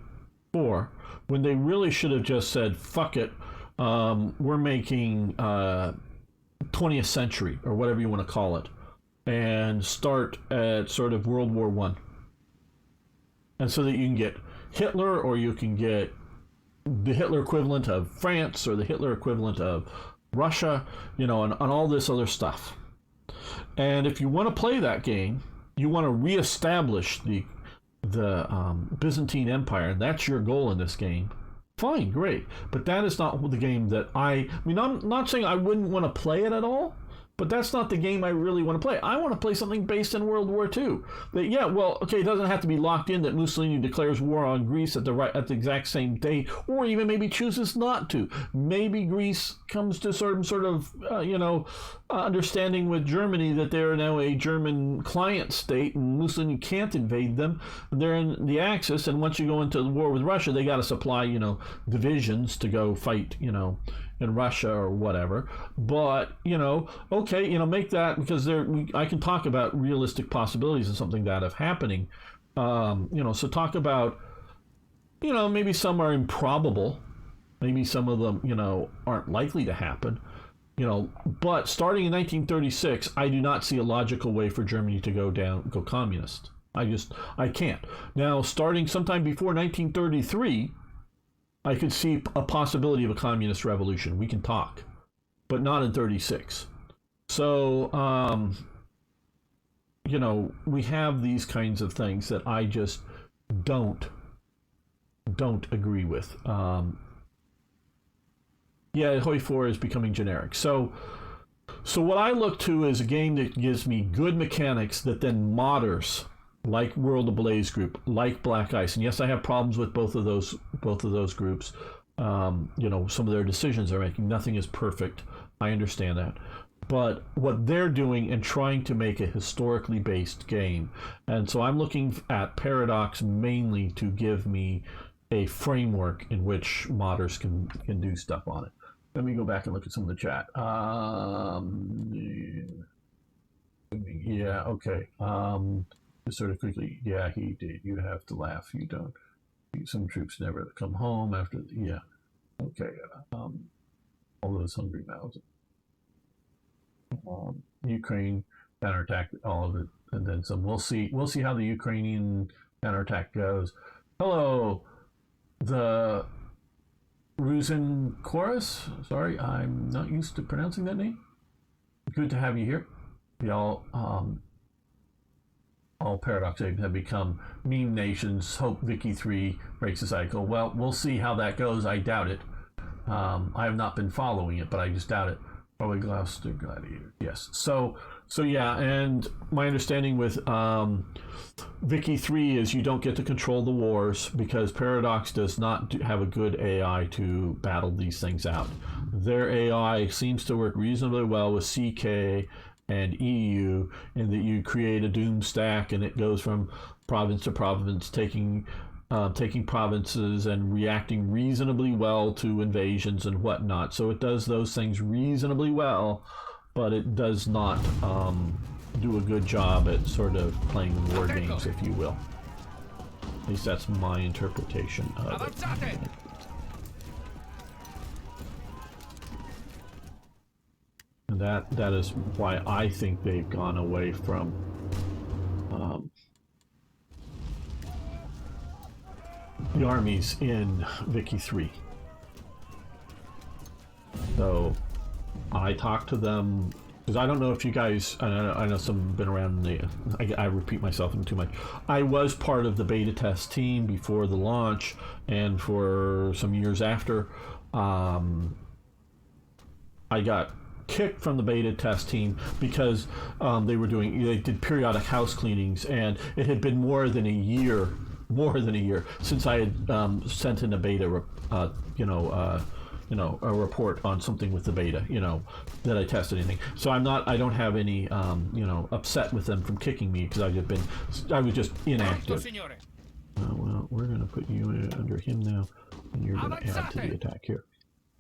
IV when they really should have just said, fuck it, we're making 20th century or whatever you want to call it, and start at sort of World War One. And so that you can get Hitler, or you can get the Hitler equivalent of France, or the Hitler equivalent of Russia, and all this other stuff. And if you want to play that game, you want to reestablish the Byzantine Empire, and that's your goal in this game. Fine, great. But that is not the game that I'm not saying I wouldn't want to play it at all, but that's not the game I really want to play. I want to play something based in World War II. It doesn't have to be locked in that Mussolini declares war on Greece at the exact same day, or even maybe chooses not to. Maybe Greece comes to sort of understanding with Germany that they're now a German client state, and Mussolini can't invade them. They're in the Axis, and once you go into the war with Russia, they got to supply divisions to go fight in Russia or whatever. But make that, because I can talk about realistic possibilities of something that have happening. So talk about maybe some are improbable, maybe some of them aren't likely to happen. But starting in 1936, I do not see a logical way for Germany to go communist. I can't. Now, starting sometime before 1933, I could see a possibility of a communist revolution. We can talk, but not in 36. So, we have these kinds of things that I just don't agree with. HOI IV is becoming generic. So what I look to is a game that gives me good mechanics that then modders, like World Ablaze Group, like Black Ice. And yes, I have problems with both of those groups. Some of their decisions they're making. Nothing is perfect. I understand that. But what they're doing and trying to make a historically based game. And so I'm looking at Paradox mainly to give me a framework in which modders can do stuff on it. Let me go back and look at some of the chat. Okay. Just sort of quickly, he did. You have to laugh. You don't. Some troops never come home after. Okay. All those hungry mouths. Ukraine counterattack, all of it, and then some. We'll see how the Ukrainian counterattack goes. Hello, the Ruzin Chorus. Sorry, I'm not used to pronouncing that name. Good to have you here. Y'all. All Paradox games have become meme nations. Hope Vicky 3 breaks the cycle. Well, we'll see how that goes. I doubt it. I have not been following it, but I just doubt it. Probably Gloucester Gladiator. Yes. So yeah, and my understanding with Vicky 3 is you don't get to control the wars because Paradox does not have a good AI to battle these things out. Their AI seems to work reasonably well with CK and EU, in that you create a doom stack and it goes from province to province, taking provinces and reacting reasonably well to invasions and whatnot. So it does those things reasonably well, but it does not do a good job at sort of playing war games, if you will. At least that's my interpretation of it. And that is why I think they've gone away from the armies in Vicky 3. So I talked to them because I don't know if you guys, I know some have been around I repeat myself too much. I was part of the beta test team before the launch and for some years after. I got kicked from the beta test team because they did periodic house cleanings, and it had been more than a year since I had sent in a beta a report on something with the beta, that I tested anything. So I don't have any upset with them from kicking me because I was just inactive. Well, we're going to put you under him now, and you're going to add to the attack here.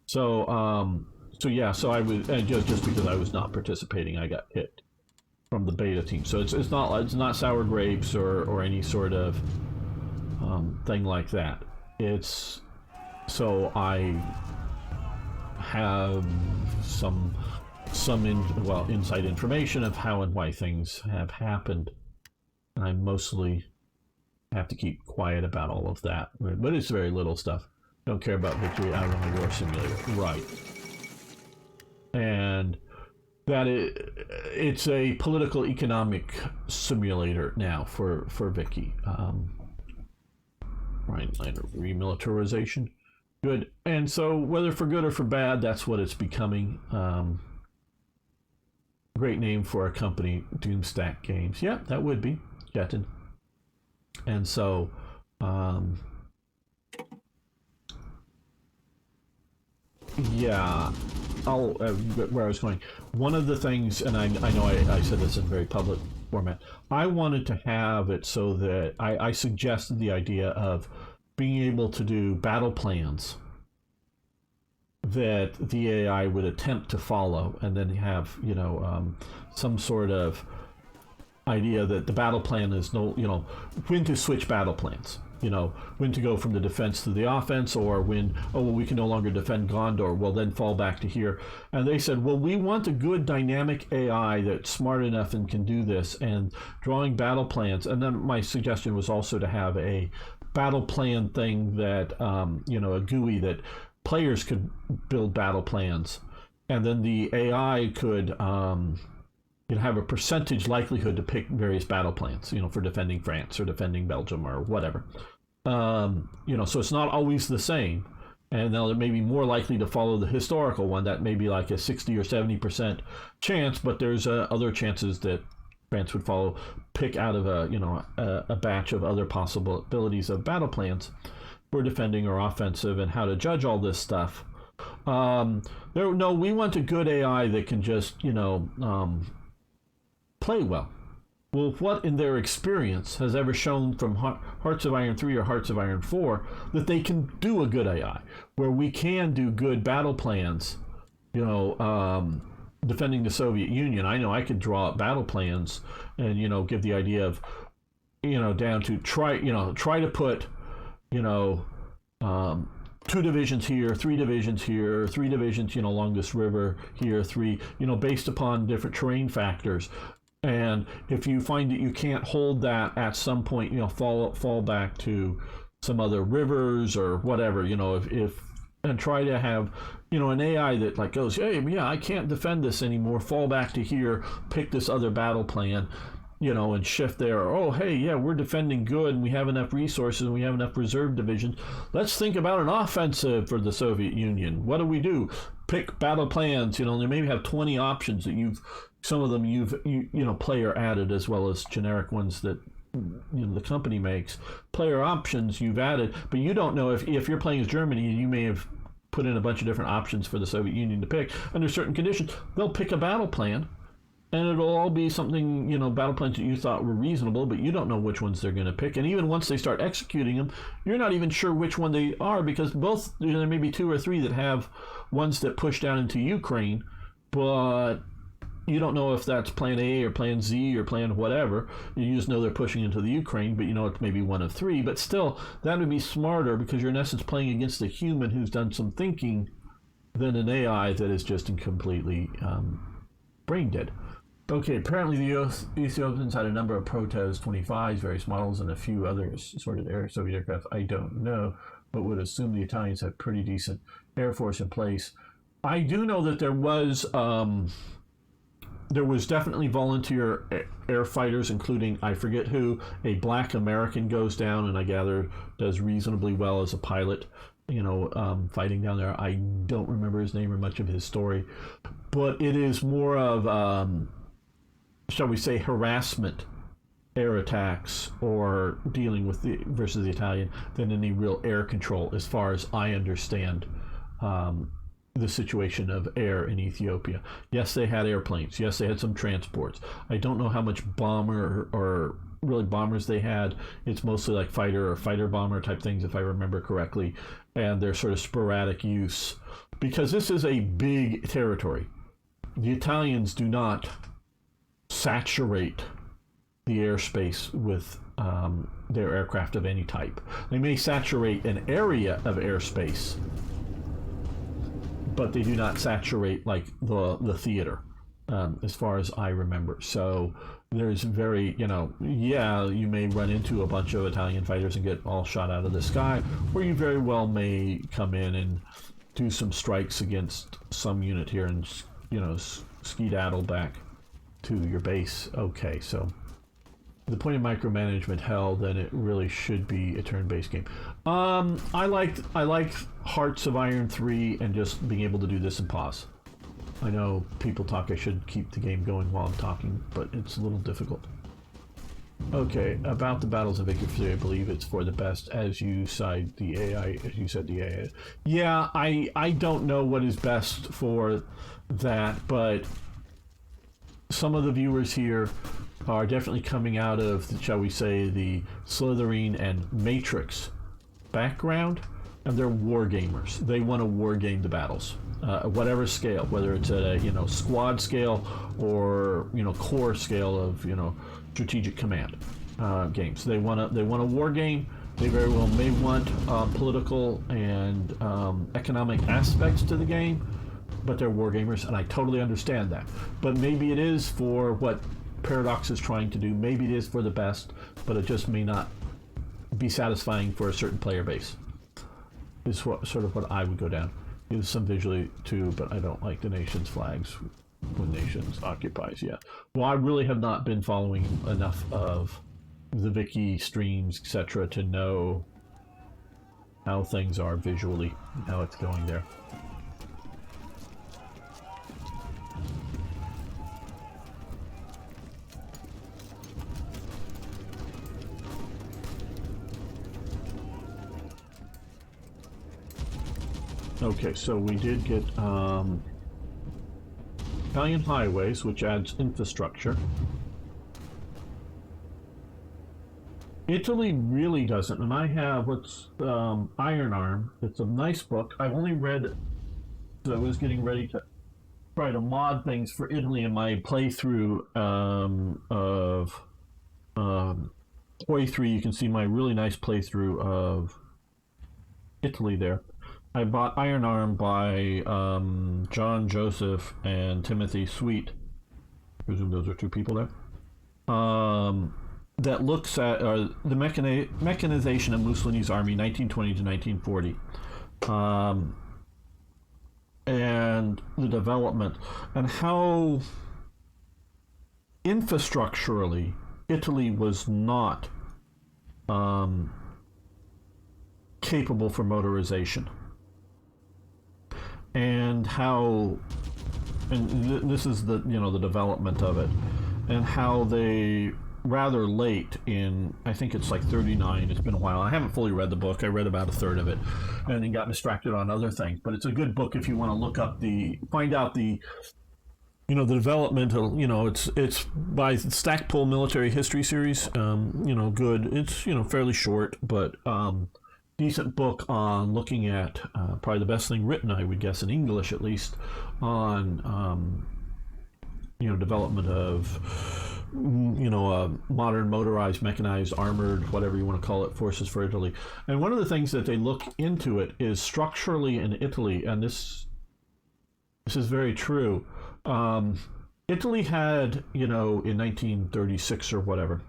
So I was just because I was not participating, I got hit from the beta team. So it's not sour grapes or any sort of thing like that. It's so I have some inside information of how and why things have happened. And I mostly have to keep quiet about all of that, but it's very little stuff. Don't care about victory. I run a war simulator, right? And that it's a political economic simulator now for Vicky. Right, remilitarization. Good. And so whether for good or for bad, that's what it's becoming. Great name for a company, Doomstack Games. Yeah, that would be Jetton. And so yeah, where I was going. One of the things, and I know I said this in very public format, I wanted to have it so that I suggested the idea of being able to do battle plans that the AI would attempt to follow, and then have some sort of idea that the battle plan is when to switch battle plans. When to go from the defense to the offense, or when, we can no longer defend Gondor, well, then fall back to here. And they said, well, we want a good dynamic AI that's smart enough and can do this, and drawing battle plans. And then my suggestion was also to have a battle plan thing that, a GUI that players could build battle plans. And then the AI could have a percentage likelihood to pick various battle plans, for defending France or defending Belgium or whatever. So it's not always the same. And now it may be more likely to follow the historical one. That may be like a 60 or 70% chance, but there's other chances that France would pick out of a batch of other possibilities of battle plans for defending or offensive, and how to judge all this stuff. We want a good AI that can just, play well. Well, what in their experience has ever shown from Hearts of Iron 3 or Hearts of Iron 4 that they can do a good AI, where we can do good battle plans, defending the Soviet Union. I know I could draw up battle plans and, give the idea of, down to try to put, 2 divisions here, 3 divisions here, 3 divisions, along this river here, 3, based upon different terrain factors. And if you find that you can't hold that at some point, fall back to some other rivers or whatever, and try to have, an AI that goes, hey, yeah, I can't defend this anymore, fall back to here, pick this other battle plan, and shift there. Oh, hey, yeah, we're defending good, and we have enough resources, and we have enough reserve divisions. Let's think about an offensive for the Soviet Union. What do we do? Pick battle plans. They maybe have 20 options that some of them you've player added, as well as generic ones that the company makes. Player options you've added, but you don't know if you're playing as Germany, and you may have put in a bunch of different options for the Soviet Union to pick under certain conditions. They'll pick a battle plan, and it'll all be something, battle plans that you thought were reasonable, but you don't know which ones they're going to pick. And even once they start executing them, you're not even sure which one they are, because both, there may be 2 or 3 that have ones that push down into Ukraine, but you don't know if that's plan A or plan Z or plan whatever. You just know they're pushing into the Ukraine, but it's maybe one of 3. But still, that would be smarter, because you're in essence playing against a human who's done some thinking than an AI that is just completely brain dead. Okay, apparently the Ethiopians had a number of Proteus 25s, various models, and a few other sorted Soviet aircraft. I don't know, but would assume the Italians have pretty decent air force in place. I do know that there was definitely volunteer air fighters, including, I forget who, a black American goes down, and I gather does reasonably well as a pilot, fighting down there. I don't remember his name or much of his story, but it is more of, shall we say, harassment air attacks or dealing with versus the Italian than any real air control, as far as I understand the situation of air in Ethiopia. Yes, they had airplanes. Yes, they had some transports. I don't know how much bomber or really bombers they had. It's mostly like fighter or fighter bomber type things, if I remember correctly, and their sort of sporadic use, because this is a big territory. The Italians do not saturate the airspace with their aircraft of any type. They may saturate an area of airspace, but they do not saturate like the theater, as far as I remember. So there's very, yeah, you may run into a bunch of Italian fighters and get all shot out of the sky, or you very well may come in and do some strikes against some unit here and, skedaddle back to your base. Okay, so the point of micromanagement hell, then it really should be a turn-based game. I like Hearts of Iron 3 and just being able to do this and pause. I know people talk I should keep the game going while I'm talking, but it's a little difficult. Okay, about the battles of Victory 3, I believe it's for the best as you said the AI. Yeah, I don't know what is best for that, but some of the viewers here are definitely coming out of, shall we say, the Slytherin and Matrix background, and they're war gamers. They want to war game the battles, whatever scale, whether it's at a squad scale or core scale of strategic command games. They want a war game. They very well may want political and economic aspects to the game, but they're war gamers, and I totally understand that. But maybe it is for what Paradox is trying to do. Maybe it is for the best, but it just may not be satisfying for a certain player base. Is sort of what I would go down. There's some visually too, but I don't like the nation's flags when nations occupies. Yeah. Well, I really have not been following enough of the Wiki streams, etc., to know how things are visually, how it's going there. Okay, so we did get Italian highways, which adds infrastructure. Italy really doesn't, and I have Iron Arm. It's a nice book. I've only read, so I was getting ready to try to mod things for Italy in my playthrough of HOI 3. You can see my really nice playthrough of Italy there. I bought Iron Arm by John Joseph and Timothy Sweet. I presume those are two people there. That looks at the mechanization of Mussolini's army, 1920 to 1940, and the development, and how infrastructurally Italy was not capable for motorization. And how, and this is the the development of it, and how they rather late in, I think it's like 39. It's been a while. I haven't fully read the book. I read about a third of it, and then got distracted on other things. But it's a good book if you want to look up find out the developmental. It's by Stackpole Military History Series. Good. It's fairly short, but decent book on looking at probably the best thing written, I would guess, in English at least, on development of modern motorized, mechanized, armored, whatever you want to call it, forces for Italy. And one of the things that they look into it is structurally in Italy, and this is very true. Italy had, in 1936 or whatever,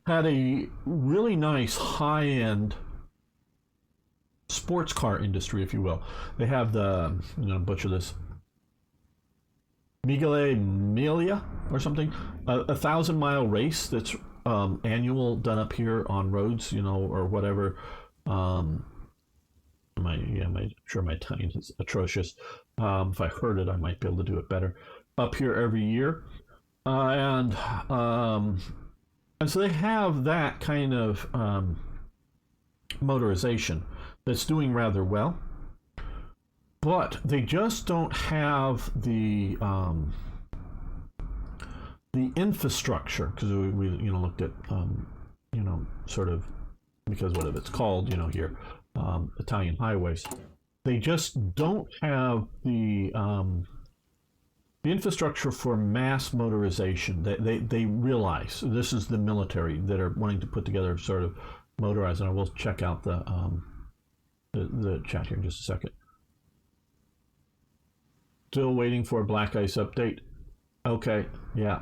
had a really nice high-end sports car industry, if you will. They have the, butcher this, Miglia Emilia or something, a 1,000-mile race that's annual, done up here on roads, or whatever. I'm sure my Italian is atrocious. If I heard it, I might be able to do it better. Up here every year, and so they have that kind of motorization that's doing rather well, but they just don't have the infrastructure, because we looked at sort of, because what it's called here, Italian highways. They just don't have the the infrastructure for mass motorization. They realize this is the military that are wanting to put together sort of motorized. And I will check out the chat here in just a second. Still waiting for a Black Ice update. Okay, yeah.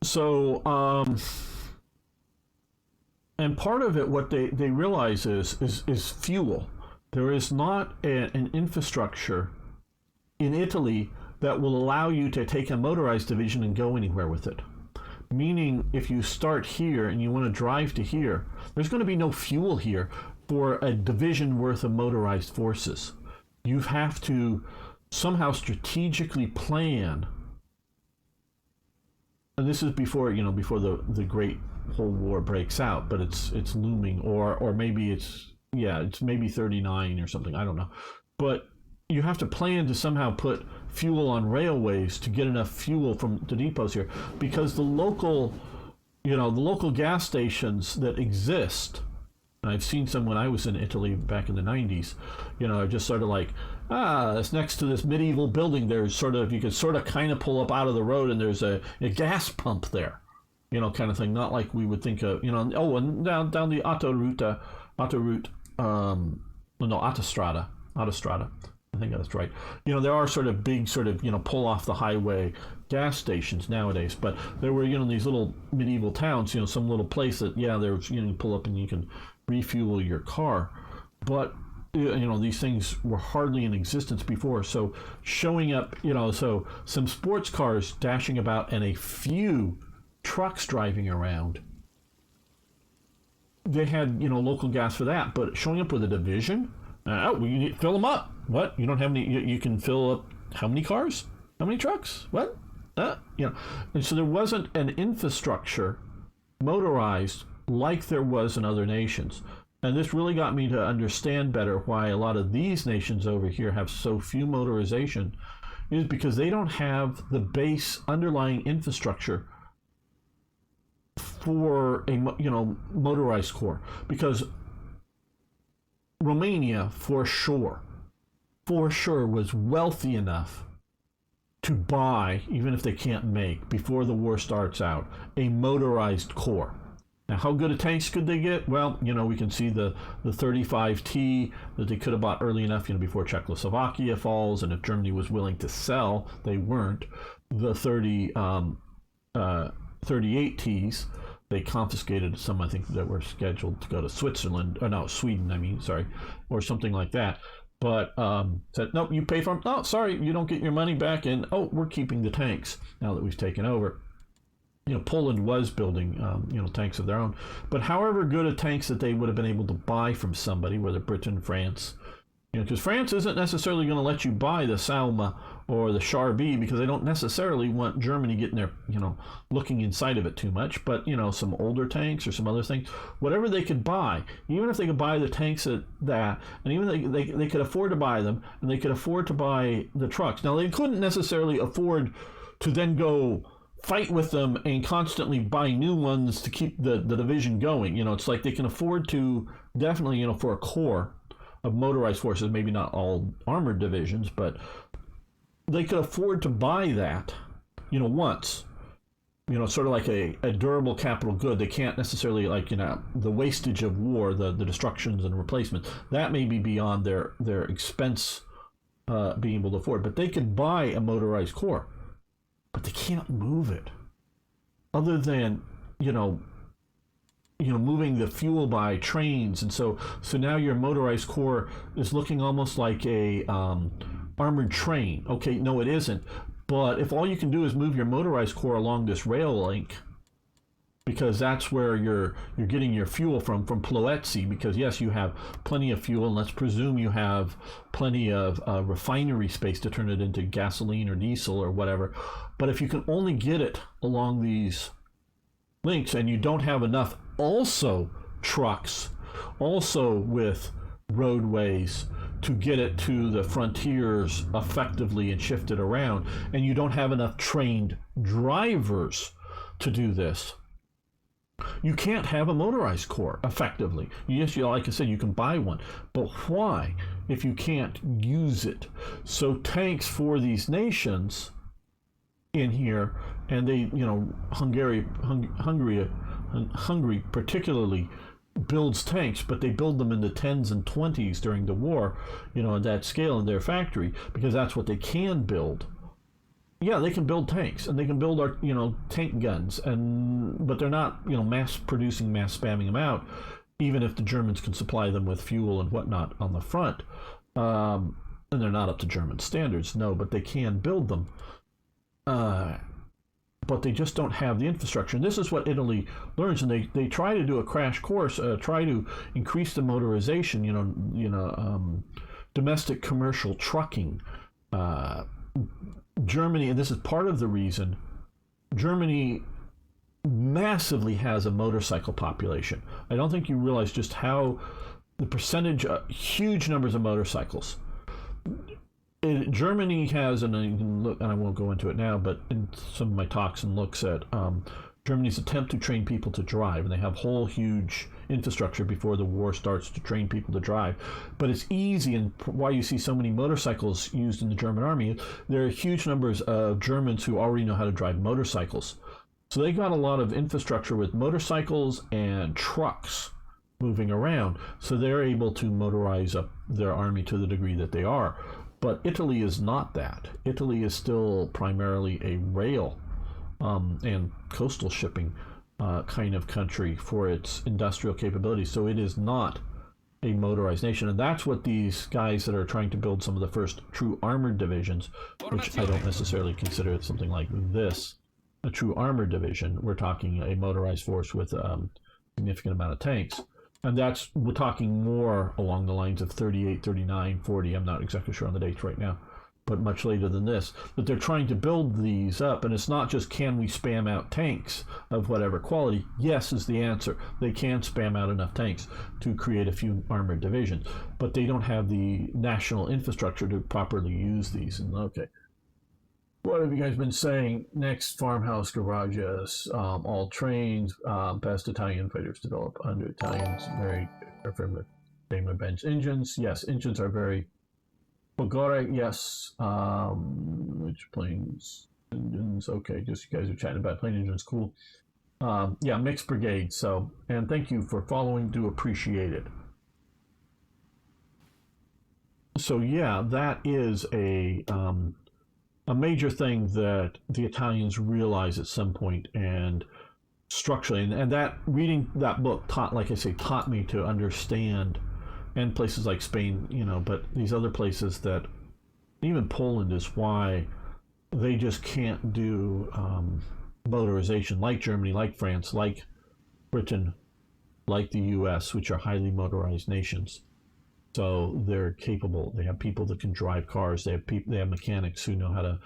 So, and part of it, what they realize is fuel. There is not an infrastructure in Italy that will allow you to take a motorized division and go anywhere with it. Meaning, if you start here and you want to drive to here, there's going to be no fuel here for a division worth of motorized forces. You have to somehow strategically plan. And this is before, before the Great Whole War breaks out, but it's looming, or maybe it's maybe 39 or something, I don't know. But you have to plan to somehow put fuel on railways to get enough fuel from the depots here, because the local gas stations that exist, and I've seen some when I was in Italy back in the 90s, are just sort of like, it's next to this medieval building. There's you could sort of kind of pull up out of the road and there's a gas pump there, kind of thing. Not like we would think of, and down the autostrada. I think that's right. There are sort of big pull off the highway gas stations nowadays, but there were, these little medieval towns, some little place that, there's, you pull up and you can refuel your car. But, these things were hardly in existence before. So showing up, so some sports cars dashing about and a few trucks driving around. They had, local gas for that, but showing up with a division, you need to fill them up. What? You don't have any, you can fill up how many cars? How many trucks? What? And so there wasn't an infrastructure motorized like there was in other nations. And this really got me to understand better why a lot of these nations over here have so few motorization, is because they don't have the base underlying infrastructure for a motorized corps. Because Romania, for sure, was wealthy enough to buy, even if they can't make, before the war starts out, a motorized corps. Now, how good a tanks could they get? Well, we can see the 35T that they could have bought early enough, before Czechoslovakia falls, and if Germany was willing to sell, they weren't. The 38Ts, they confiscated some, I think, that were scheduled to go to Sweden, or something like that. But said, nope, you pay for them. Oh, sorry, you don't get your money back, and we're keeping the tanks now that we've taken over. Poland was building, tanks of their own. But however good a tanks that they would have been able to buy from somebody, whether Britain, France, because France isn't necessarily going to let you buy the Salma or the Char B, because they don't necessarily want Germany getting there, looking inside of it too much. But, some older tanks or some other things, whatever they could buy, even if they could buy the tanks at that, and even they could afford to buy them, and they could afford to buy the trucks. Now, they couldn't necessarily afford to then go fight with them and constantly buy new ones to keep the division going. It's like they can afford to definitely, for a corps of motorized forces, maybe not all armored divisions, but they could afford to buy that, once, sort of like a durable capital good. They can't necessarily, the wastage of war, the destructions and replacements, that may be beyond their expense being able to afford, but they could buy a motorized corps. But they can't move it, other than moving the fuel by trains. And so now your motorized corps is looking almost like a armored train. Okay, no, it isn't. But if all you can do is move your motorized corps along this rail link, because that's where you're getting your fuel from Ploetzi, because yes, you have plenty of fuel, and let's presume you have plenty of refinery space to turn it into gasoline or diesel or whatever. But if you can only get it along these links, and you don't have enough also trucks, also with roadways to get it to the frontiers effectively and shift it around, and you don't have enough trained drivers to do this, You can't have a motorized corps effectively. Yes, like I said, you can buy one, but why if you can't use it? So tanks for these nations in here, and they, Hungary particularly builds tanks, but they build them in the 10s and 20s during the war, at that scale in their factory, because that's what they can build. Yeah, they can build tanks, and they can build our, tank guns, but they're not, mass spamming them out, even if the Germans can supply them with fuel and whatnot on the front. And they're not up to German standards, no, but they can build them. But they just don't have the infrastructure. And this is what Italy learns, and they try to do a crash course, try to increase the motorization, domestic commercial trucking. Germany, and this is part of the reason, Germany massively has a motorcycle population. I don't think you realize just how the percentage, huge numbers of motorcycles. Germany has, and I won't go into it now, but in some of my talks and looks at Germany's attempt to train people to drive, and they have whole huge infrastructure before the war starts to train people to drive. But it's easy, and why you see so many motorcycles used in the German army, there are huge numbers of Germans who already know how to drive motorcycles. So they got a lot of infrastructure with motorcycles and trucks moving around, so they're able to motorize up their army to the degree that they are. But Italy is not that. Italy is still primarily a rail and coastal shipping kind of country for its industrial capabilities. So it is not a motorized nation. And that's what these guys that are trying to build some of the first true armored divisions, which I don't necessarily consider something like this a true armored division. We're talking a motorized force with a significant amount of tanks. And we're talking more along the lines of 38, 39, 40. I'm not exactly sure on the dates right now, but much later than this. But they're trying to build these up, and it's not just can we spam out tanks of whatever quality. Yes is the answer. They can spam out enough tanks to create a few armored divisions, but they don't have the national infrastructure to properly use these. And okay, what have you guys been saying? Next, farmhouse garages, all trains, best Italian fighters developed under Italians, very famous bench engines. Yes, engines are very Bogore, yes. Which planes? Engines, okay, just you guys are chatting about plane engines, cool. Yeah, mixed brigade, so, and thank you for following, do appreciate it. So yeah, that is a major thing that the Italians realize at some point, and structurally, and that reading that book taught me to understand, and places like Spain, but these other places, that even Poland, is why they just can't do motorization like Germany, like France, like Britain, like the US, which are highly motorized nations. So they're capable. They have people that can drive cars. They have mechanics who know how to,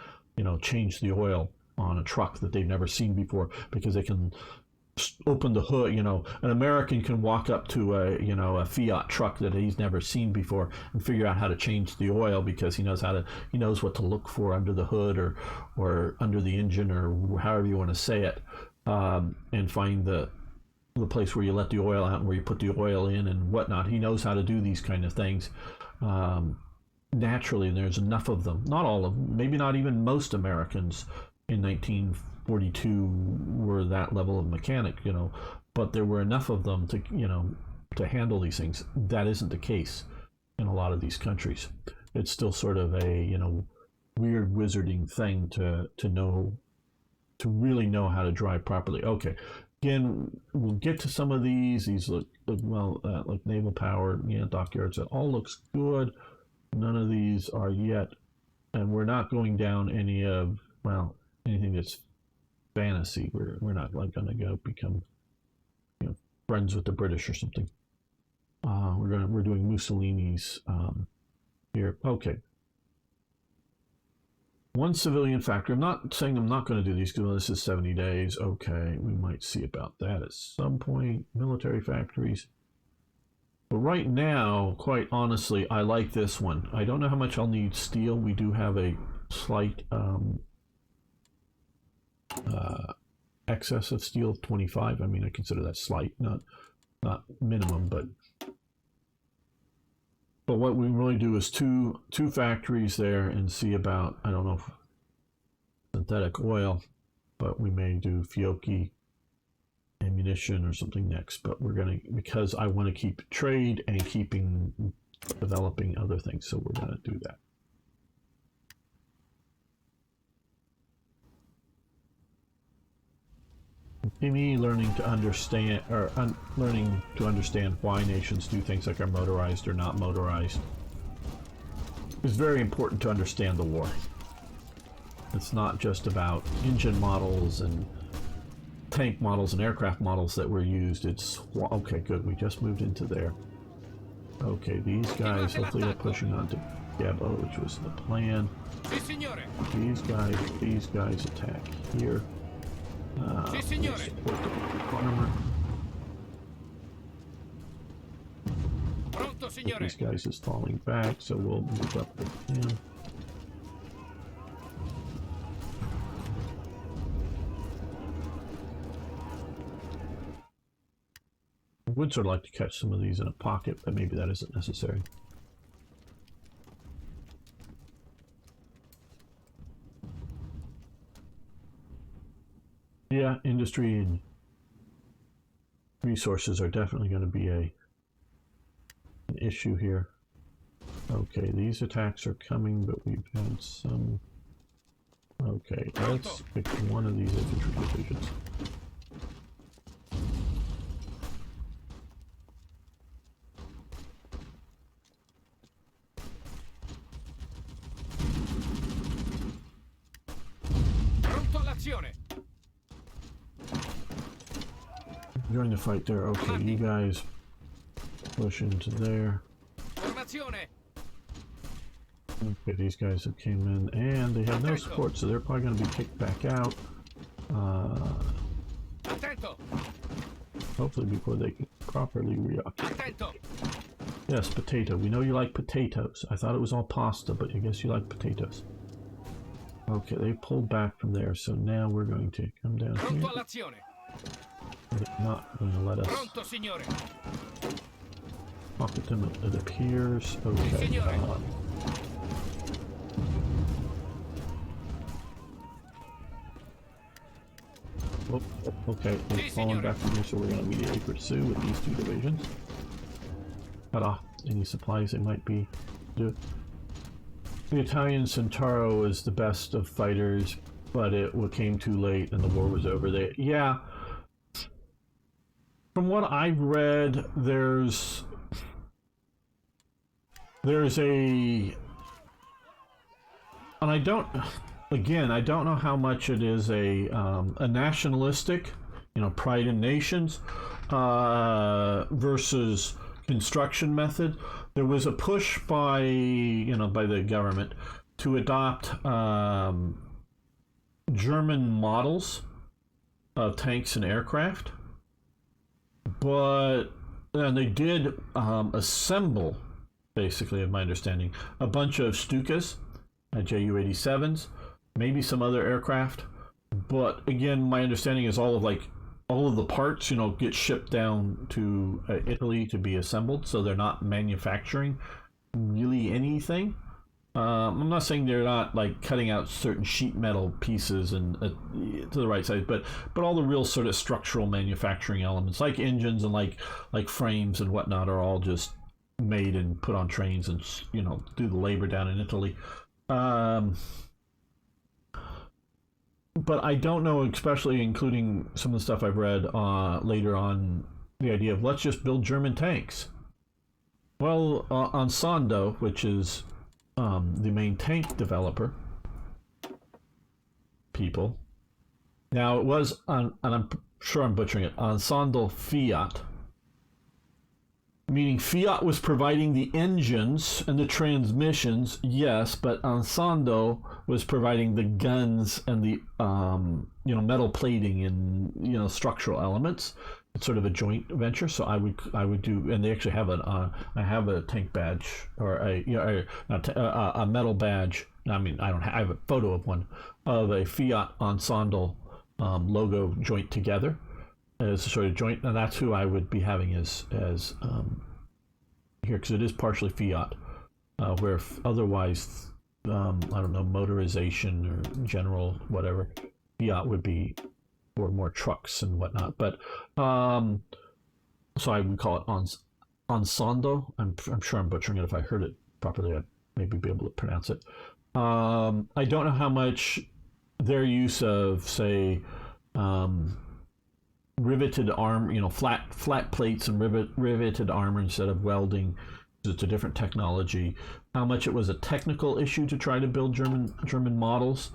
change the oil on a truck that they've never seen before, because they can open the hood. An American can walk up to a Fiat truck that he's never seen before and figure out how to change the oil, because he knows what to look for under the hood or under the engine, or however you want to say it, and find the place where you let the oil out and where you put the oil in and whatnot. He knows how to do these kind of things naturally, and there's enough of them. Not all of them, maybe not even most Americans in 1942 were that level of mechanic, but there were enough of them to handle these things. That isn't the case in a lot of these countries. It's still sort of a weird wizarding thing to really know how to drive properly. Okay. Again, we'll get to some of these. These look like naval power, dockyards. It all looks good. None of these are yet, and we're not going down anything that's fantasy. We're not going to go become friends with the British or something. We're doing Mussolini's here. Okay. One civilian factory. I'm not saying I'm not going to do these, because this is 70 days. Okay, we might see about that at some point. Military factories. But right now, quite honestly, I like this one. I don't know how much I'll need steel. We do have a slight excess of steel, 25. I mean, I consider that slight, not minimum, but what we really do is two factories there and see about, I don't know, if synthetic oil, but we may do Fiocchi ammunition or something next. But we're gonna, because I want to keep trade and developing other things, so we're gonna do that. Me learning to understand, or learning to understand why nations do things like are motorized or not motorized, is very important to understand the war. It's not just about engine models and tank models and aircraft models that were used. It's, okay, good, we just moved into there. Okay, these guys, hopefully they're pushing on to Gabo, which was the plan. These guys attack here. Support the armor. These guys is falling back, so we'll move up with him. I would sort of like to catch some of these in a pocket, but maybe that isn't necessary. Yeah, industry and resources are definitely going to be an issue here. Okay, these attacks are coming, but we've had some... Okay, let's pick one of these infantry divisions. Join the fight there. Okay, you guys push into there. Okay, these guys have came in and they have no support, so they're probably going to be kicked back out. Hopefully before they can properly reoccupy. Yes, potato. We know you like potatoes. I thought it was all pasta, but I guess you like potatoes. Okay, they pulled back from there, so now we're going to come down here. They're not going to let us pocket them, it appears. Okay. Okay, they're falling back from here, so we're going to immediately pursue with these two divisions. Cut off any supplies they might be due. The Italian Centauro is the best of fighters, but it came too late and the war was over. Yeah. From what I've read, there's a, and I don't know how much it is a nationalistic, pride in nations, versus construction method. There was a push by the government to adopt German models of tanks and aircraft, and they did assemble, basically, of my understanding, a bunch of Stukas, Ju-87s, maybe some other aircraft, but again, my understanding is all of the parts, get shipped down to Italy to be assembled, so they're not manufacturing really anything. I'm not saying they're not cutting out certain sheet metal pieces and to the right size, but all the real sort of structural manufacturing elements, like engines and like frames and whatnot, are all just made and put on trains and do the labor down in Italy. But I don't know, especially including some of the stuff I've read later on, the idea of let's just build German tanks. Well, Ensemble, which is the main tank developer people. Now it was and I'm sure I'm butchering it, Ensemble Fiat, meaning Fiat was providing the engines and the transmissions, yes, but Ensemble was providing the guns and the metal plating and structural elements. It's sort of a joint venture, so I would do, and they actually have I have a tank badge or a metal badge. I mean, I have a photo of one of a Fiat Ensemble logo joint together as a sort of joint, and that's who I would be having as here, because it is partially Fiat, where otherwise, I don't know, motorization or general whatever, Fiat would be for more trucks and whatnot. But so I would call it Ensondo. I'm sure I'm butchering it. If I heard it properly, I'd maybe be able to pronounce it. I don't know how much their use of, say, riveted arm, flat plates and riveted armor instead of welding. It's a different technology. How much it was a technical issue to try to build German models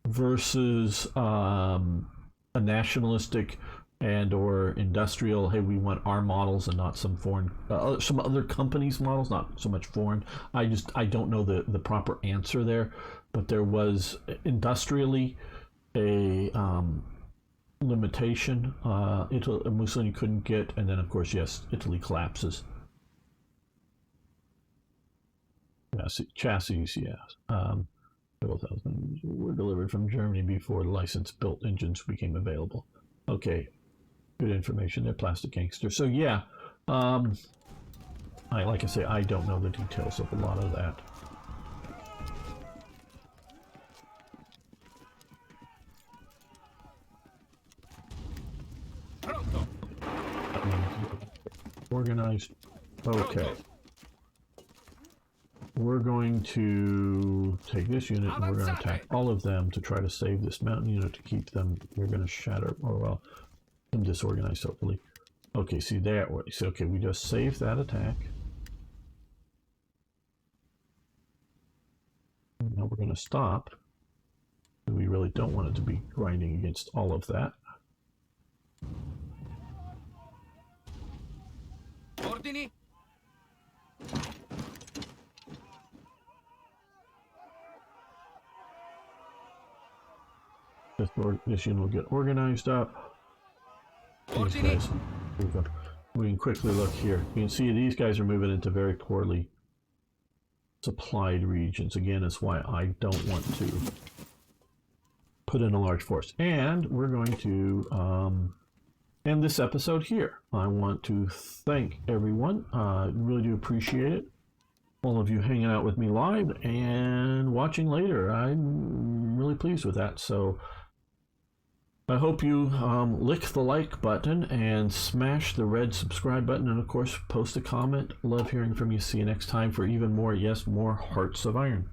versus a nationalistic and or industrial. Hey, we want our models and not some foreign, some other companies' models, not so much foreign. I don't know the proper answer there, but there was industrially a limitation. Mussolini couldn't get, and then of course, yes, Italy collapses. Chassis, yes. Were delivered from Germany before license-built engines became available. Okay, good information there, Plastic Gangster. So yeah, like I say, I don't know the details of a lot of that. Pronto. Organized. Okay. We're going to take this unit and we're going to attack all of them to try to save this mountain unit to keep them. We're going to shatter, or well, them disorganized hopefully. Okay, see there. So okay, we just saved that attack. Now we're going to stop. We really don't want it to be grinding against all of that. Ordini. This unit will get organized up. These guys, we can quickly look here. You can see these guys are moving into very poorly supplied regions. Again, that's why I don't want to put in a large force. And we're going to end this episode here. I want to thank everyone. I really do appreciate it. All of you hanging out with me live and watching later. I'm really pleased with that. So I hope you lick the like button and smash the red subscribe button, and of course post a comment. Love hearing from you. See you next time for even more, yes, more Hearts of Iron.